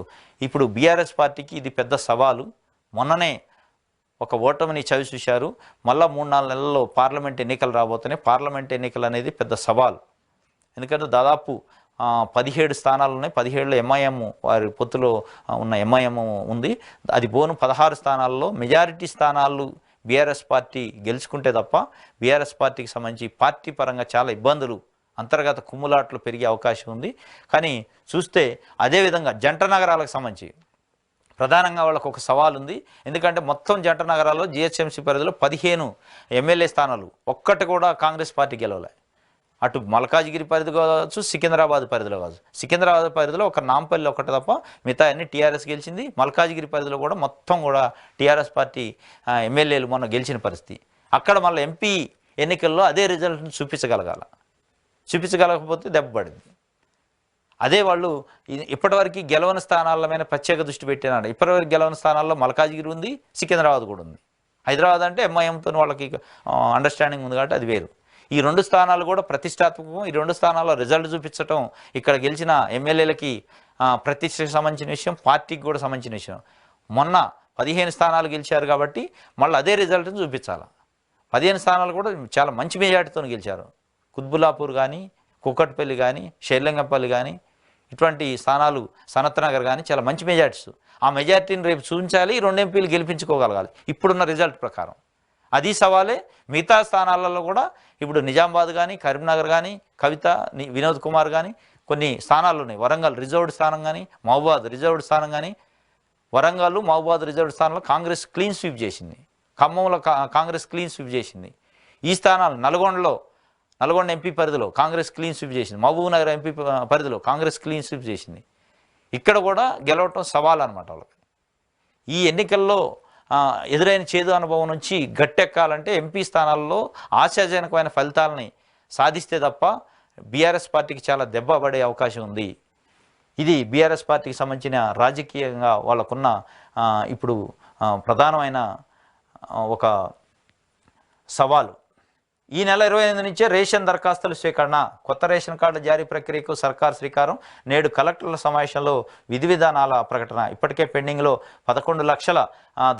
ఇప్పుడు బీఆర్ఎస్ పార్టీకి ఇది పెద్ద సవాలు. మొన్ననే ఒక ఓటమిని చవి చూశారు. మళ్ళీ 3-4 నెలల్లో పార్లమెంట్ ఎన్నికలు రాబోతున్నాయి. పార్లమెంట్ ఎన్నికలు అనేది పెద్ద సవాల్. ఎందుకంటే దాదాపు 17 స్థానాలు ఉన్నాయి. 17లో ఎంఐఎం వారి పొత్తులో ఉన్న ఎంఐఎం ఉంది. అది పోను 16 స్థానాల్లో మెజారిటీ స్థానాలు బీఆర్ఎస్ పార్టీ గెలుచుకుంటే తప్ప బీఆర్ఎస్ పార్టీకి సంబంధించి పార్టీ పరంగా చాలా ఇబ్బందులు, అంతర్గత కుమ్ములాట్లు పెరిగే అవకాశం ఉంది. కానీ చూస్తే అదేవిధంగా జంట నగరాలకు సంబంధించి ప్రధానంగా వాళ్ళకు ఒక సవాల్ ఉంది. ఎందుకంటే మొత్తం జంట నగరాల్లో జిహెచ్ఎంసీ పరిధిలో 15 ఎమ్మెల్యే స్థానాలు ఒక్కటి కూడా కాంగ్రెస్ పార్టీ గెలవలే. అటు మల్కాజ్గిరి పరిధి కావచ్చు, సికింద్రాబాద్ పరిధిలో కావచ్చు. సికింద్రాబాద్ పరిధిలో ఒక నాంపల్లి ఒకటి తప్ప మిగతా అన్ని టీఆర్ఎస్ గెలిచింది. మల్కాజ్గిరి పరిధిలో కూడా మొత్తం కూడా టీఆర్ఎస్ పార్టీ ఎమ్మెల్యేలు మొన్న గెలిచిన పరిస్థితి. అక్కడ మళ్ళీ ఎంపీ ఎన్నికల్లో అదే రిజల్ట్ని చూపించగలకపోతే దెబ్బపడింది. అదే వాళ్ళు ఇప్పటివరకు గెలవని స్థానాల మీద ప్రత్యేక దృష్టి పెట్టినాడు. ఇప్పటివరకు గెలవని స్థానాల్లో మల్కాజ్గిరి ఉంది, సికింద్రాబాద్ కూడా ఉంది. హైదరాబాద్ అంటే ఎంఐఎంతో వాళ్ళకి అండర్స్టాండింగ్ ఉంది కాబట్టి అది వేరు. ఈ 2 స్థానాలు కూడా ప్రతిష్టాత్మకం. ఈ 2 స్థానాల్లో రిజల్ట్ చూపించడం ఇక్కడ గెలిచిన ఎమ్మెల్యేలకి ప్రతిష్టకు సంబంధించిన విషయం, పార్టీకి కూడా సంబంధించిన విషయం. మొన్న 15 స్థానాలు గెలిచారు కాబట్టి మళ్ళీ అదే రిజల్ట్ని చూపించాలి. 15 స్థానాలు కూడా చాలా మంచి మెజార్టీతో గెలిచారు. కుత్బుల్లాపూర్ కానీ, కుక్కట్పల్లి కానీ, షేర్లింగంపల్లి కానీ, ఇటువంటి స్థానాలు, సనత్ నగర్ కానీ చాలా మంచి మెజార్టీస్. ఆ మెజార్టీని రేపు చూపించాలి. 2 ఎంపీలు గెలిపించుకోగలగాలి ఇప్పుడున్న రిజల్ట్ ప్రకారం. అది సవాలే. మిగతా స్థానాలలో కూడా ఇప్పుడు నిజామాబాద్ కానీ, కరీంనగర్ కానీ, కవిత, వినోద్ కుమార్ కానీ కొన్ని స్థానాలు ఉన్నాయి. వరంగల్ రిజర్వ్డ్ స్థానం కానీ, మహబూబాద్ రిజర్వ్డ్ స్థానం కానీ, వరంగల్ మహబూబాద్ రిజర్వ్డ్ స్థానంలో కాంగ్రెస్ క్లీన్ స్వీప్ చేసింది. ఖమ్మంలో కాంగ్రెస్ క్లీన్ స్వీప్ చేసింది. ఈ స్థానాలు నల్గొండ ఎంపీ పరిధిలో కాంగ్రెస్ క్లీన్ స్వీప్ చేసింది. మహబూబ్ నగర్ ఎంపీ పరిధిలో కాంగ్రెస్ క్లీన్ స్వీప్ చేసింది. ఇక్కడ కూడా గెలవటం సవాల్ అనమాట వాళ్ళకి. ఈ ఎన్నికల్లో ఎదురైన చేదు అనుభవం నుంచి గట్టెక్కాలంటే ఎంపీ స్థానాల్లో ఆశాజనకమైన ఫలితాలని సాధిస్తే తప్ప బీఆర్ఎస్ పార్టీకి చాలా దెబ్బ పడే అవకాశం ఉంది. ఇది బీఆర్ఎస్ పార్టీకి సంబంధించిన రాజకీయంగా వాళ్ళకున్న ఇప్పుడు ప్రధానమైన ఒక సవాలు. ఈ నెల 28 నుంచే రేషన్ దరఖాస్తుల స్వీకరణ. కొత్త రేషన్ కార్డుల జారీ ప్రక్రియకు సర్కార్ శ్రీకారం. నేడు కలెక్టర్ల సమావేశంలో విధి విధానాల ప్రకటన. ఇప్పటికే పెండింగ్లో 11 లక్షల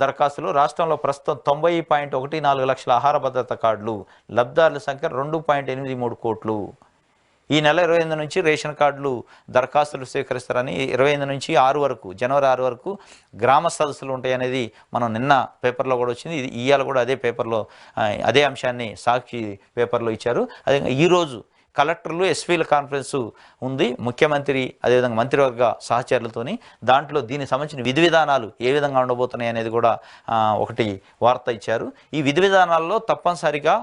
దరఖాస్తులు. రాష్ట్రంలో ప్రస్తుతం 90.14 లక్షల ఆహార భద్రత కార్డులు. లబ్ధిదారుల సంఖ్య 2.83 కోట్లు. ఈ నెల 28 నుంచి రేషన్ కార్డులు దరఖాస్తులు స్వీకరిస్తారని, 28 నుంచి 6 వరకు, జనవరి 6 వరకు గ్రామ సదస్సులు ఉంటాయనేది మనం నిన్న పేపర్లో కూడా వచ్చింది. ఇది ఇవాళ కూడా అదే పేపర్లో అదే అంశాన్ని సాక్షి పేపర్లో ఇచ్చారు. అదే ఈరోజు కలెక్టర్లు, ఎస్పీల కాన్ఫరెన్స్ ఉంది, ముఖ్యమంత్రి అదేవిధంగా మంత్రివర్గ సహచరులతోని. దాంట్లో దీనికి సంబంధించిన విధి విధానాలు ఏ విధంగా ఉండబోతున్నాయి అనేది కూడా ఒకటి వార్త ఇచ్చారు. ఈ విధి విధానాల్లో తప్పనిసరిగా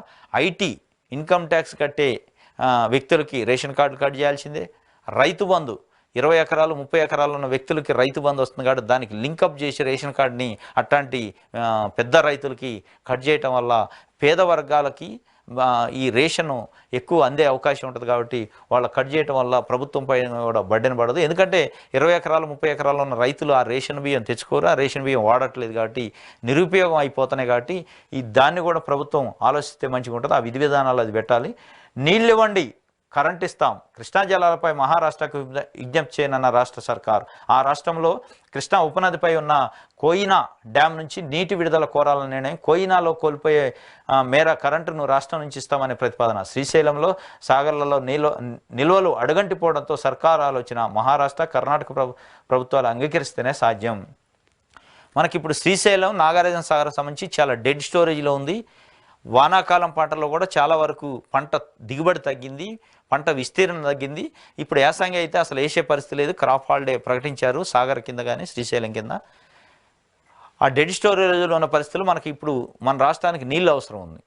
ఐటీ, ఇన్కమ్ ట్యాక్స్ కట్టే వ్యక్తులకి రేషన్ కార్డు కట్ చేయాల్సిందే. రైతు బంధు 20 ఎకరాలు 30 ఎకరాలు ఉన్న వ్యక్తులకి రైతు బంధు వస్తుంది కాబట్టి దానికి లింకప్ చేసి రేషన్ కార్డుని అట్లాంటి పెద్ద రైతులకి కట్ చేయటం వల్ల పేద వర్గాలకి ఈ రేషను ఎక్కువ అందే అవకాశం ఉంటుంది. కాబట్టి వాళ్ళ కట్ చేయటం వల్ల ప్రభుత్వం పైన కూడా బడ్డెన పడదు. ఎందుకంటే 20 ఎకరాలు 30 ఎకరాలు ఉన్న రైతులు ఆ రేషన్ బియ్యం తెచ్చుకోరు, ఆ రేషన్ బియ్యం వాడట్లేదు కాబట్టి నిరుపయోగం అయిపోతున్నాయి. కాబట్టి దాన్ని కూడా ప్రభుత్వం ఆలోచిస్తే మంచిగా ఉంటుంది. ఆ విధి విధానాలు అది పెట్టాలి. నీళ్ళు ఇవ్వండి, కరెంట్ ఇస్తాం. కృష్ణా జలాలపై మహారాష్ట్రకు విజ్ఞప్తి చేయనన్న రాష్ట్ర సర్కార్. ఆ రాష్ట్రంలో కృష్ణా ఉపనదిపై ఉన్న కోయినా డ్యాం నుంచి నీటి విడుదల కోరాలనే నిర్ణయం. కోయినాలో కోల్పోయే మేర కరెంటును రాష్ట్రం నుంచి ఇస్తామనే ప్రతిపాదన. శ్రీశైలంలో సాగర్లలో నిల్వలు అడుగంటిపోవడంతో సర్కార్ ఆలోచన. మహారాష్ట్ర, కర్ణాటక ప్రభుత్వాలు అంగీకరిస్తేనే సాధ్యం. మనకిప్పుడు శ్రీశైలం, నాగార్జున సాగర్ సంబంధించి చాలా డెడ్ స్టోరేజ్లో ఉంది. వానాకాలం పంటలో కూడా చాలా వరకు పంట దిగుబడి తగ్గింది, పంట విస్తీర్ణం తగ్గింది. ఇప్పుడు యాసంగి అయితే అసలు వేసే పరిస్థితి లేదు. క్రాప్ హాలిడే ప్రకటించారు సాగర్ కింద కానీ శ్రీశైలం కింద. ఆ డెడ్ స్టోరేజ్లో ఉన్న పరిస్థితులు మనకి ఇప్పుడు మన రాష్ట్రానికి నీళ్ళు అవసరం ఉంది.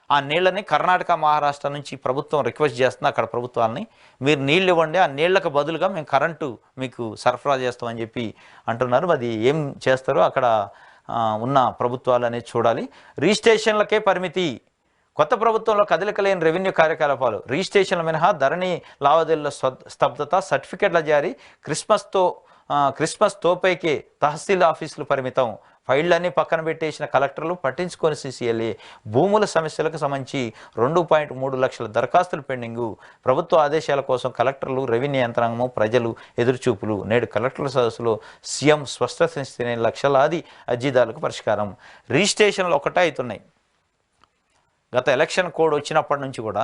ఆ నీళ్ళని కర్ణాటక, మహారాష్ట్ర నుంచి ప్రభుత్వం రిక్వెస్ట్ చేస్తుంది అక్కడ ప్రభుత్వాలని, మీరు నీళ్ళు ఇవ్వండి, ఆ నీళ్లకు బదులుగా మేము కరెంటు మీకు సరఫరా చేస్తామని చెప్పి అంటున్నారు. అది ఏం చేస్తారో అక్కడ ఉన్న ప్రభుత్వాలు అనేది చూడాలి. రిజిస్ట్రేషన్లకే పరిమితి. కొత్త ప్రభుత్వంలో కదలిక లేని రెవెన్యూ కార్యకలాపాలు. రిజిస్ట్రేషన్ల మినహా ధరణి లావాదేవీల స్తబ్దత, సర్టిఫికెట్ల జారీ, క్రిస్మస్ తోపైకే తహసీల్ ఆఫీసులు పరిమితం. ఫైళ్లన్నీ పక్కన పెట్టేసిన కలెక్టర్లు పట్టించుకొని సీసీఎల్ఏ. భూముల సమస్యలకు సంబంధించి 2.3 లక్షల దరఖాస్తులు పెండింగు. ప్రభుత్వ ఆదేశాల కోసం కలెక్టర్లు, రెవెన్యూ యంత్రాంగము, ప్రజలు ఎదురుచూపులు. నేడు కలెక్టర్ల సదస్సులో సీఎం స్పష్టతనిస్తేనే లక్షలాది అర్జీదారులకు పరిష్కారం. రిజిస్ట్రేషన్లు ఒకటే అవుతున్నాయి. గత ఎలక్షన్ కోడ్ వచ్చినప్పటి నుంచి కూడా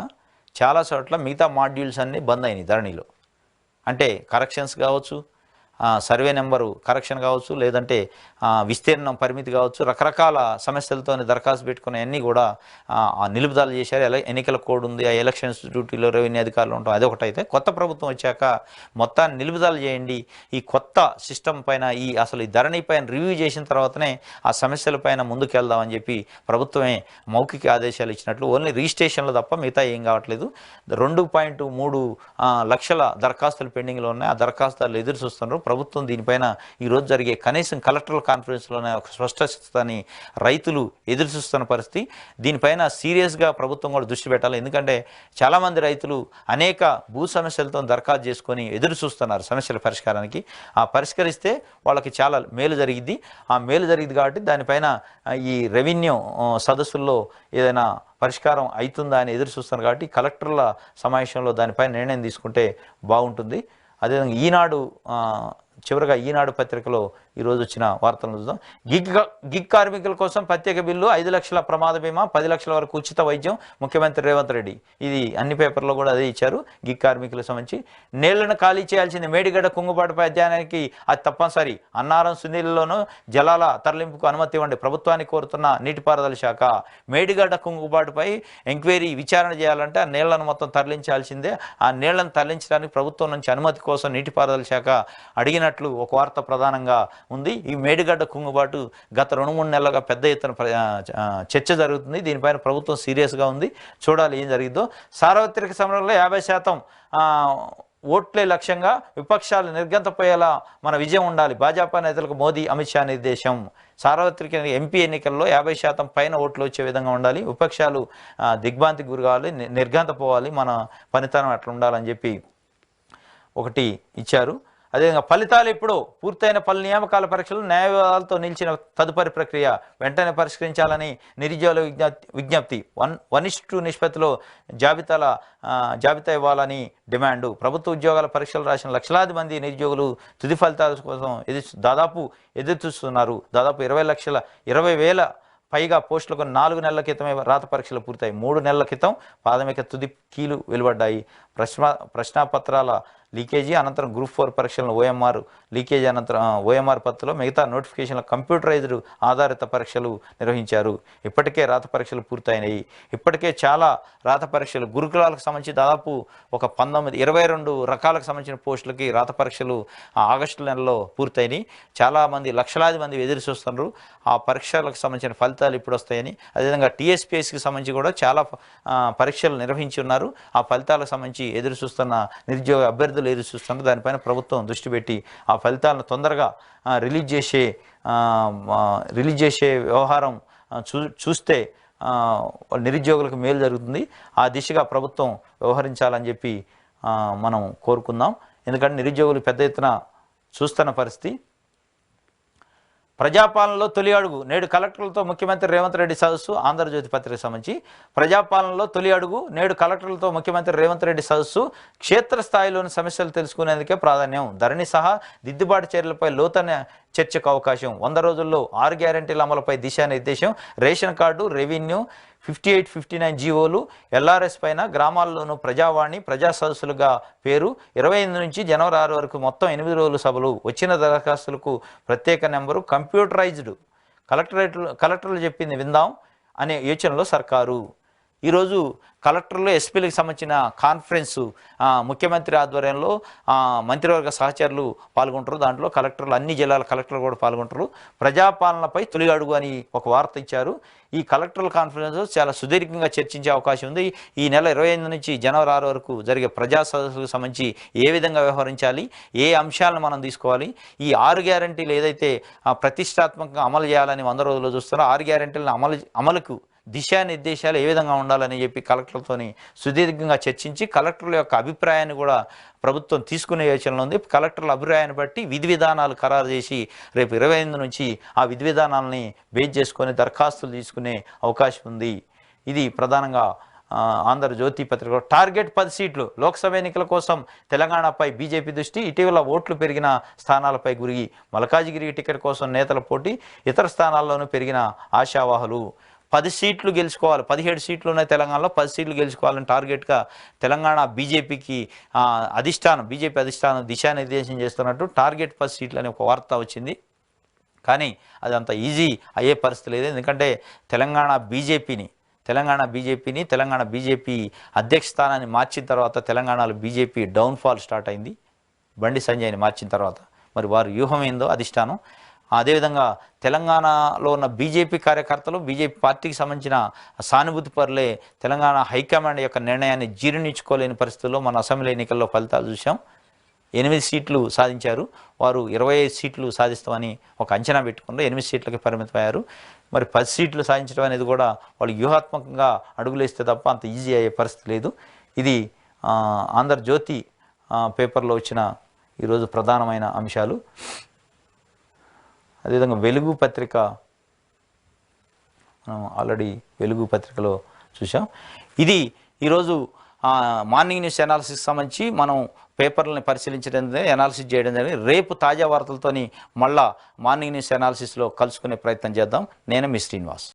చాలా చోట్ల మిగతా మాడ్యూల్స్ అన్నీ బంద్ అయినాయి ధరణిలో. అంటే కరెక్షన్స్ కావచ్చు, సర్వే నెంబరు కరెక్షన్ కావచ్చు, లేదంటే విస్తీర్ణం పరిమితి కావచ్చు, రకరకాల సమస్యలతో దరఖాస్తు పెట్టుకునే అన్నీ కూడా నిలుపుదల చేశారు. ఎన్నికల కోడ్ ఉంది, ఆ ఎలక్షన్స్ డ్యూటీలో రెవెన్యూ అధికారులు ఉంటాం, అదొకటి. అయితే కొత్త ప్రభుత్వం వచ్చాక మొత్తాన్ని నిలుపుదల చేయండి. ఈ కొత్త సిస్టమ్ పైన అసలు ఈ ధరణి పైన రివ్యూ చేసిన తర్వాతనే ఆ సమస్యల పైన ముందుకెళ్దామని చెప్పి ప్రభుత్వమే మౌఖిక ఆదేశాలు ఇచ్చినట్లు. ఓన్లీ రిజిస్ట్రేషన్లు తప్ప మిగతా ఏం కావట్లేదు. 2.3 లక్షల దరఖాస్తులు పెండింగ్లో ఉన్నాయి. ఆ దరఖాస్తులు ఎదురు చూస్తున్నారు. ప్రభుత్వం దీనిపైన ఈరోజు జరిగే కనీసం కలెక్టరల్ కాన్ఫరెన్స్లోనే ఒక స్పష్టతని రైతులు ఎదురు చూస్తున్న పరిస్థితి. దీనిపైన సీరియస్గా ప్రభుత్వం కూడా దృష్టి పెట్టాలి. ఎందుకంటే చాలామంది రైతులు అనేక భూ సమస్యలతో దరఖాస్తు చేసుకొని ఎదురు చూస్తున్నారు సమస్యల పరిష్కారానికి. ఆ పరిష్కరిస్తే వాళ్ళకి చాలా మేలు జరిగిద్ది. ఆ మేలు జరిగింది కాబట్టి దానిపైన ఈ రెవెన్యూ సదస్సుల్లో ఏదైనా పరిష్కారం అవుతుందా అని ఎదురు చూస్తున్నారు. కాబట్టి కలెక్టర్ల సమావేశంలో దానిపైన నిర్ణయం తీసుకుంటే బాగుంటుంది. అదేవిధంగా చివరిగా ఈనాడు పత్రికలో ఈరోజు వచ్చిన వార్తలను చూద్దాం. గిగ్ కార్మికుల కోసం ప్రత్యేక బిల్లు, 5 లక్షల ప్రమాద బీమా, 10 లక్షల వరకు ఉచిత వైద్యం. ముఖ్యమంత్రి రేవంత్ రెడ్డి. ఇది అన్ని పేపర్లో కూడా అదే ఇచ్చారు. గిగ్ కార్మికులకు సంబంధించి నీళ్లను ఖాళీ చేయాల్సింది. మేడిగడ్డ కుంగుబాటుపై అధ్యయనానికి అది తప్పనిసరి. అన్నారం సునీళ్లలోనూ జలాల తరలింపుకు అనుమతి ఇవ్వండి. ప్రభుత్వాన్ని కోరుతున్న నీటిపారుదల శాఖ. మేడిగడ్డ కుంగుబాటుపై ఎంక్వైరీ విచారణ చేయాలంటే ఆ నీళ్లను మొత్తం తరలించాల్సిందే. ఆ నీళ్లను తరలించడానికి ప్రభుత్వం నుంచి అనుమతి కోసం నీటిపారుదల శాఖ అడిగినట్లు ఒక వార్త ప్రధానంగా ఉంది. ఈ మేడిగడ్డ కుంగుబాటు గత 2-3 నెలలుగా పెద్ద ఎత్తున చర్చ జరుగుతుంది. దీనిపైన ప్రభుత్వం సీరియస్గా ఉంది. చూడాలి ఏం జరిగిద్దో. సార్వత్రిక సమరంలో 50% ఓట్లే లక్ష్యంగా విపక్షాలు నిర్గంతపోయేలా మన విజయం ఉండాలి. భాజపా నేతలకు మోదీ, అమిత్ షా నిర్దేశం. సార్వత్రిక ఎంపీ ఎన్నికల్లో 50% పైన ఓట్లు వచ్చే విధంగా ఉండాలి. విపక్షాలు దిగ్భ్రాంతికి గురి కావాలి, నిర్గంతపోవాలి. మన పనితనం అట్లా ఉండాలని చెప్పి ఒకటి ఇచ్చారు. అదేవిధంగా ఫలితాలు ఇప్పుడు పూర్తయిన పలు నియామకాల పరీక్షలు న్యాయవాదాలతో నిలిచిన తదుపరి ప్రక్రియ వెంటనే పరిష్కరించాలని నిరుద్యోగుల విజ్ఞప్తి. 1:2 నిష్పత్తిలో జాబితా ఇవ్వాలని డిమాండు. ప్రభుత్వ ఉద్యోగాల పరీక్షలు రాసిన లక్షలాది మంది నిరుద్యోగులు తుది ఫలితాల కోసం ఎదురు చూస్తున్నారు. దాదాపు 20,000 పైగా పోస్టులకు 4 నెలల క్రితమే రాత పరీక్షలు పూర్తయి. 3 నెలల క్రితం ప్రాథమిక తుది కీలు వెలువడ్డాయి. ప్రశ్నాపత్రాల లీకేజీ అనంతరం గ్రూప్ 4 పరీక్షలను ఓఎంఆర్ లీకేజీ అనంతరం ఓఎంఆర్ పద్ధతిలో మిగతా నోటిఫికేషన్ల కంప్యూటరైజ్డ్ ఆధారిత పరీక్షలు నిర్వహించారు. ఇప్పటికే రాత పరీక్షలు పూర్తయినాయి. ఇప్పటికే చాలా రాత పరీక్షలు గురుకులాలకు సంబంధించి దాదాపు ఒక 22 రకాలకు సంబంధించిన పోస్టులకి రాత పరీక్షలు ఆగస్టు నెలలో పూర్తయినాయి. చాలామంది లక్షలాది మంది ఎదురు చూస్తున్నారు. ఆ పరీక్షలకు సంబంధించిన ఫలితాలు ఇప్పుడు వస్తాయని. అదేవిధంగా టీఎస్పీఎస్కి సంబంధించి కూడా చాలా పరీక్షలు నిర్వహించి ఉన్నారు. ఆ ఫలితాలకు సంబంధించి ఎదురు చూస్తున్న నిరుద్యోగ అభ్యర్థులు ఎదురు చూస్తున్నారు. దానిపైన ప్రభుత్వం దృష్టి పెట్టి ఆ ఫలితాలను తొందరగా రిలీజ్ చేసే వ్యవహారం చూస్తే నిరుద్యోగులకు మేలు జరుగుతుంది. ఆ దిశగా ప్రభుత్వం వ్యవహరించాలని చెప్పి మనం కోరుకుందాం. ఎందుకంటే నిరుద్యోగులు పెద్ద ఎత్తున చూస్తున్న పరిస్థితి. ప్రజాపాలనలో తొలి అడుగు నేడు కలెక్టర్లతో ముఖ్యమంత్రి రేవంత్ రెడ్డి సదస్సు. ఆంధ్రజ్యోతి పత్రిక సంబంధించి ప్రజాపాలనలో తొలి అడుగు నేడు కలెక్టర్లతో ముఖ్యమంత్రి రేవంత్ రెడ్డి సదస్సు. క్షేత్రస్థాయిలోని సమస్యలు తెలుసుకునేందుకే ప్రాధాన్యం. ధరణి సహా దిద్దుబాటు చర్యలపై లోతైన చర్చకు అవకాశం. 100 రోజుల్లో 6 గ్యారెంటీల అమలుపై దిశానిర్దేశం. రేషన్ కార్డు, రెవెన్యూ, 58, 59 జీవోలు, ఎల్ఆర్ఎస్ పైన గ్రామాల్లోనూ ప్రజావాణి, ప్రజా సదస్సులుగా పేరు. 28 నుంచి జనవరి 6 వరకు మొత్తం 8 రోజుల సభలు. వచ్చిన దరఖాస్తులకు ప్రత్యేక నెంబరు. కంప్యూటరైజ్డ్. కలెక్టర్లు చెప్పింది విందాం అనే యోచనలో సర్కారు. ఈరోజు కలెక్టర్లు ఎస్పీలకు సంబంధించిన కాన్ఫరెన్సు ముఖ్యమంత్రి ఆధ్వర్యంలో మంత్రివర్గ సహచరులు పాల్గొంటారు. దాంట్లో కలెక్టర్లు, అన్ని జిల్లాల కలెక్టర్లు కూడా పాల్గొంటారు. ప్రజాపాలనపై తొలి అడుగు అని ఒక వార్త ఇచ్చారు. ఈ కలెక్టర్ల కాన్ఫరెన్స్ చాలా సుదీర్ఘంగా చర్చించే అవకాశం ఉంది. ఈ నెల 25 నుంచి జనవరి 6 వరకు జరిగే ప్రజా సదస్సుకు సంబంధించి ఏ విధంగా వ్యవహరించాలి, ఏ అంశాలను మనం తీసుకోవాలి, ఈ 6 గ్యారంటీలు ఏదైతే ప్రతిష్టాత్మకంగా అమలు చేయాలని 100 రోజుల్లో చూస్తారో 6 గ్యారంటీలను అమలుకు దిశానిర్దేశాలు ఏ విధంగా ఉండాలని చెప్పి కలెక్టర్లతోని సుదీర్ఘంగా చర్చించి కలెక్టర్ల యొక్క అభిప్రాయాన్ని కూడా ప్రభుత్వం తీసుకునే యోచనలో ఉంది. కలెక్టర్ల అభిప్రాయాన్ని బట్టి విధి విధానాలు ఖరారు చేసి రేపు 28 నుంచి ఆ విధి విధానాలని బేస్ చేసుకొని దరఖాస్తులు తీసుకునే అవకాశం ఉంది. ఇది ప్రధానంగా ఆంధ్రజ్యోతి పత్రిక. టార్గెట్ 10 సీట్లు లోక్సభ ఎన్నికల కోసం తెలంగాణపై బీజేపీ దృష్టి. ఇటీవల ఓట్లు పెరిగిన స్థానాలపై గురిగి మల్కాజిగిరి టికెట్ కోసం నేతల పోటీ, ఇతర స్థానాల్లోనూ పెరిగిన ఆశావాహులు. 10 సీట్లు గెలుచుకోవాలి, 17 సీట్లు ఉన్నాయి తెలంగాణలో, 10 సీట్లు గెలుచుకోవాలని టార్గెట్గా తెలంగాణ బీజేపీ అధిష్టానం దిశానిర్దేశం చేస్తున్నట్టు టార్గెట్ 10 సీట్లు అనే ఒక వార్త వచ్చింది. కానీ అది అంత ఈజీ అయ్యే పరిస్థితి లేదు. ఎందుకంటే తెలంగాణ బీజేపీ అధ్యక్ష స్థానాన్ని మార్చిన తర్వాత తెలంగాణలో బీజేపీ డౌన్ఫాల్ స్టార్ట్ అయింది. బండి సంజయ్ని మార్చిన తర్వాత మరి వారి వ్యూహం ఏందో అధిష్టానం. అదేవిధంగా తెలంగాణలో ఉన్న బీజేపీ కార్యకర్తలు, బీజేపీ పార్టీకి సంబంధించిన సానుభూతి పరులే తెలంగాణ హైకమాండ్ యొక్క నిర్ణయాన్ని జీర్ణించుకోలేని పరిస్థితుల్లో మన అసెంబ్లీ ఎన్నికల్లో ఫలితాలు చూసాం. 8 సీట్లు సాధించారు. వారు 25 సీట్లు సాధిస్తామని ఒక అంచనా పెట్టుకున్నారు. 8 సీట్లకి పరిమితమయ్యారు. మరి 10 సీట్లు సాధించడం అనేది కూడా వాళ్ళు వ్యూహాత్మకంగా అడుగులేస్తే తప్ప అంత ఈజీ అయ్యే పరిస్థితి లేదు. ఇది ఆంధ్రజ్యోతి పేపర్లో వచ్చిన ఈరోజు ప్రధానమైన అంశాలు. అదేవిధంగా వెలుగు పత్రిక, మనం ఆల్రెడీ వెలుగు పత్రికలో చూసాం. ఇది ఈరోజు మార్నింగ్ న్యూస్ అనాలిసిస్ సంబంధించి మనం పేపర్లని పరిశీలించడం, అనాలిసిస్ చేయడం జరిగింది. రేపు తాజా వార్తలతోని మళ్ళా మార్నింగ్ న్యూస్ అనాలిసిస్లో కలుసుకునే ప్రయత్నం చేద్దాం. నేను మీ శ్రీనివాస్.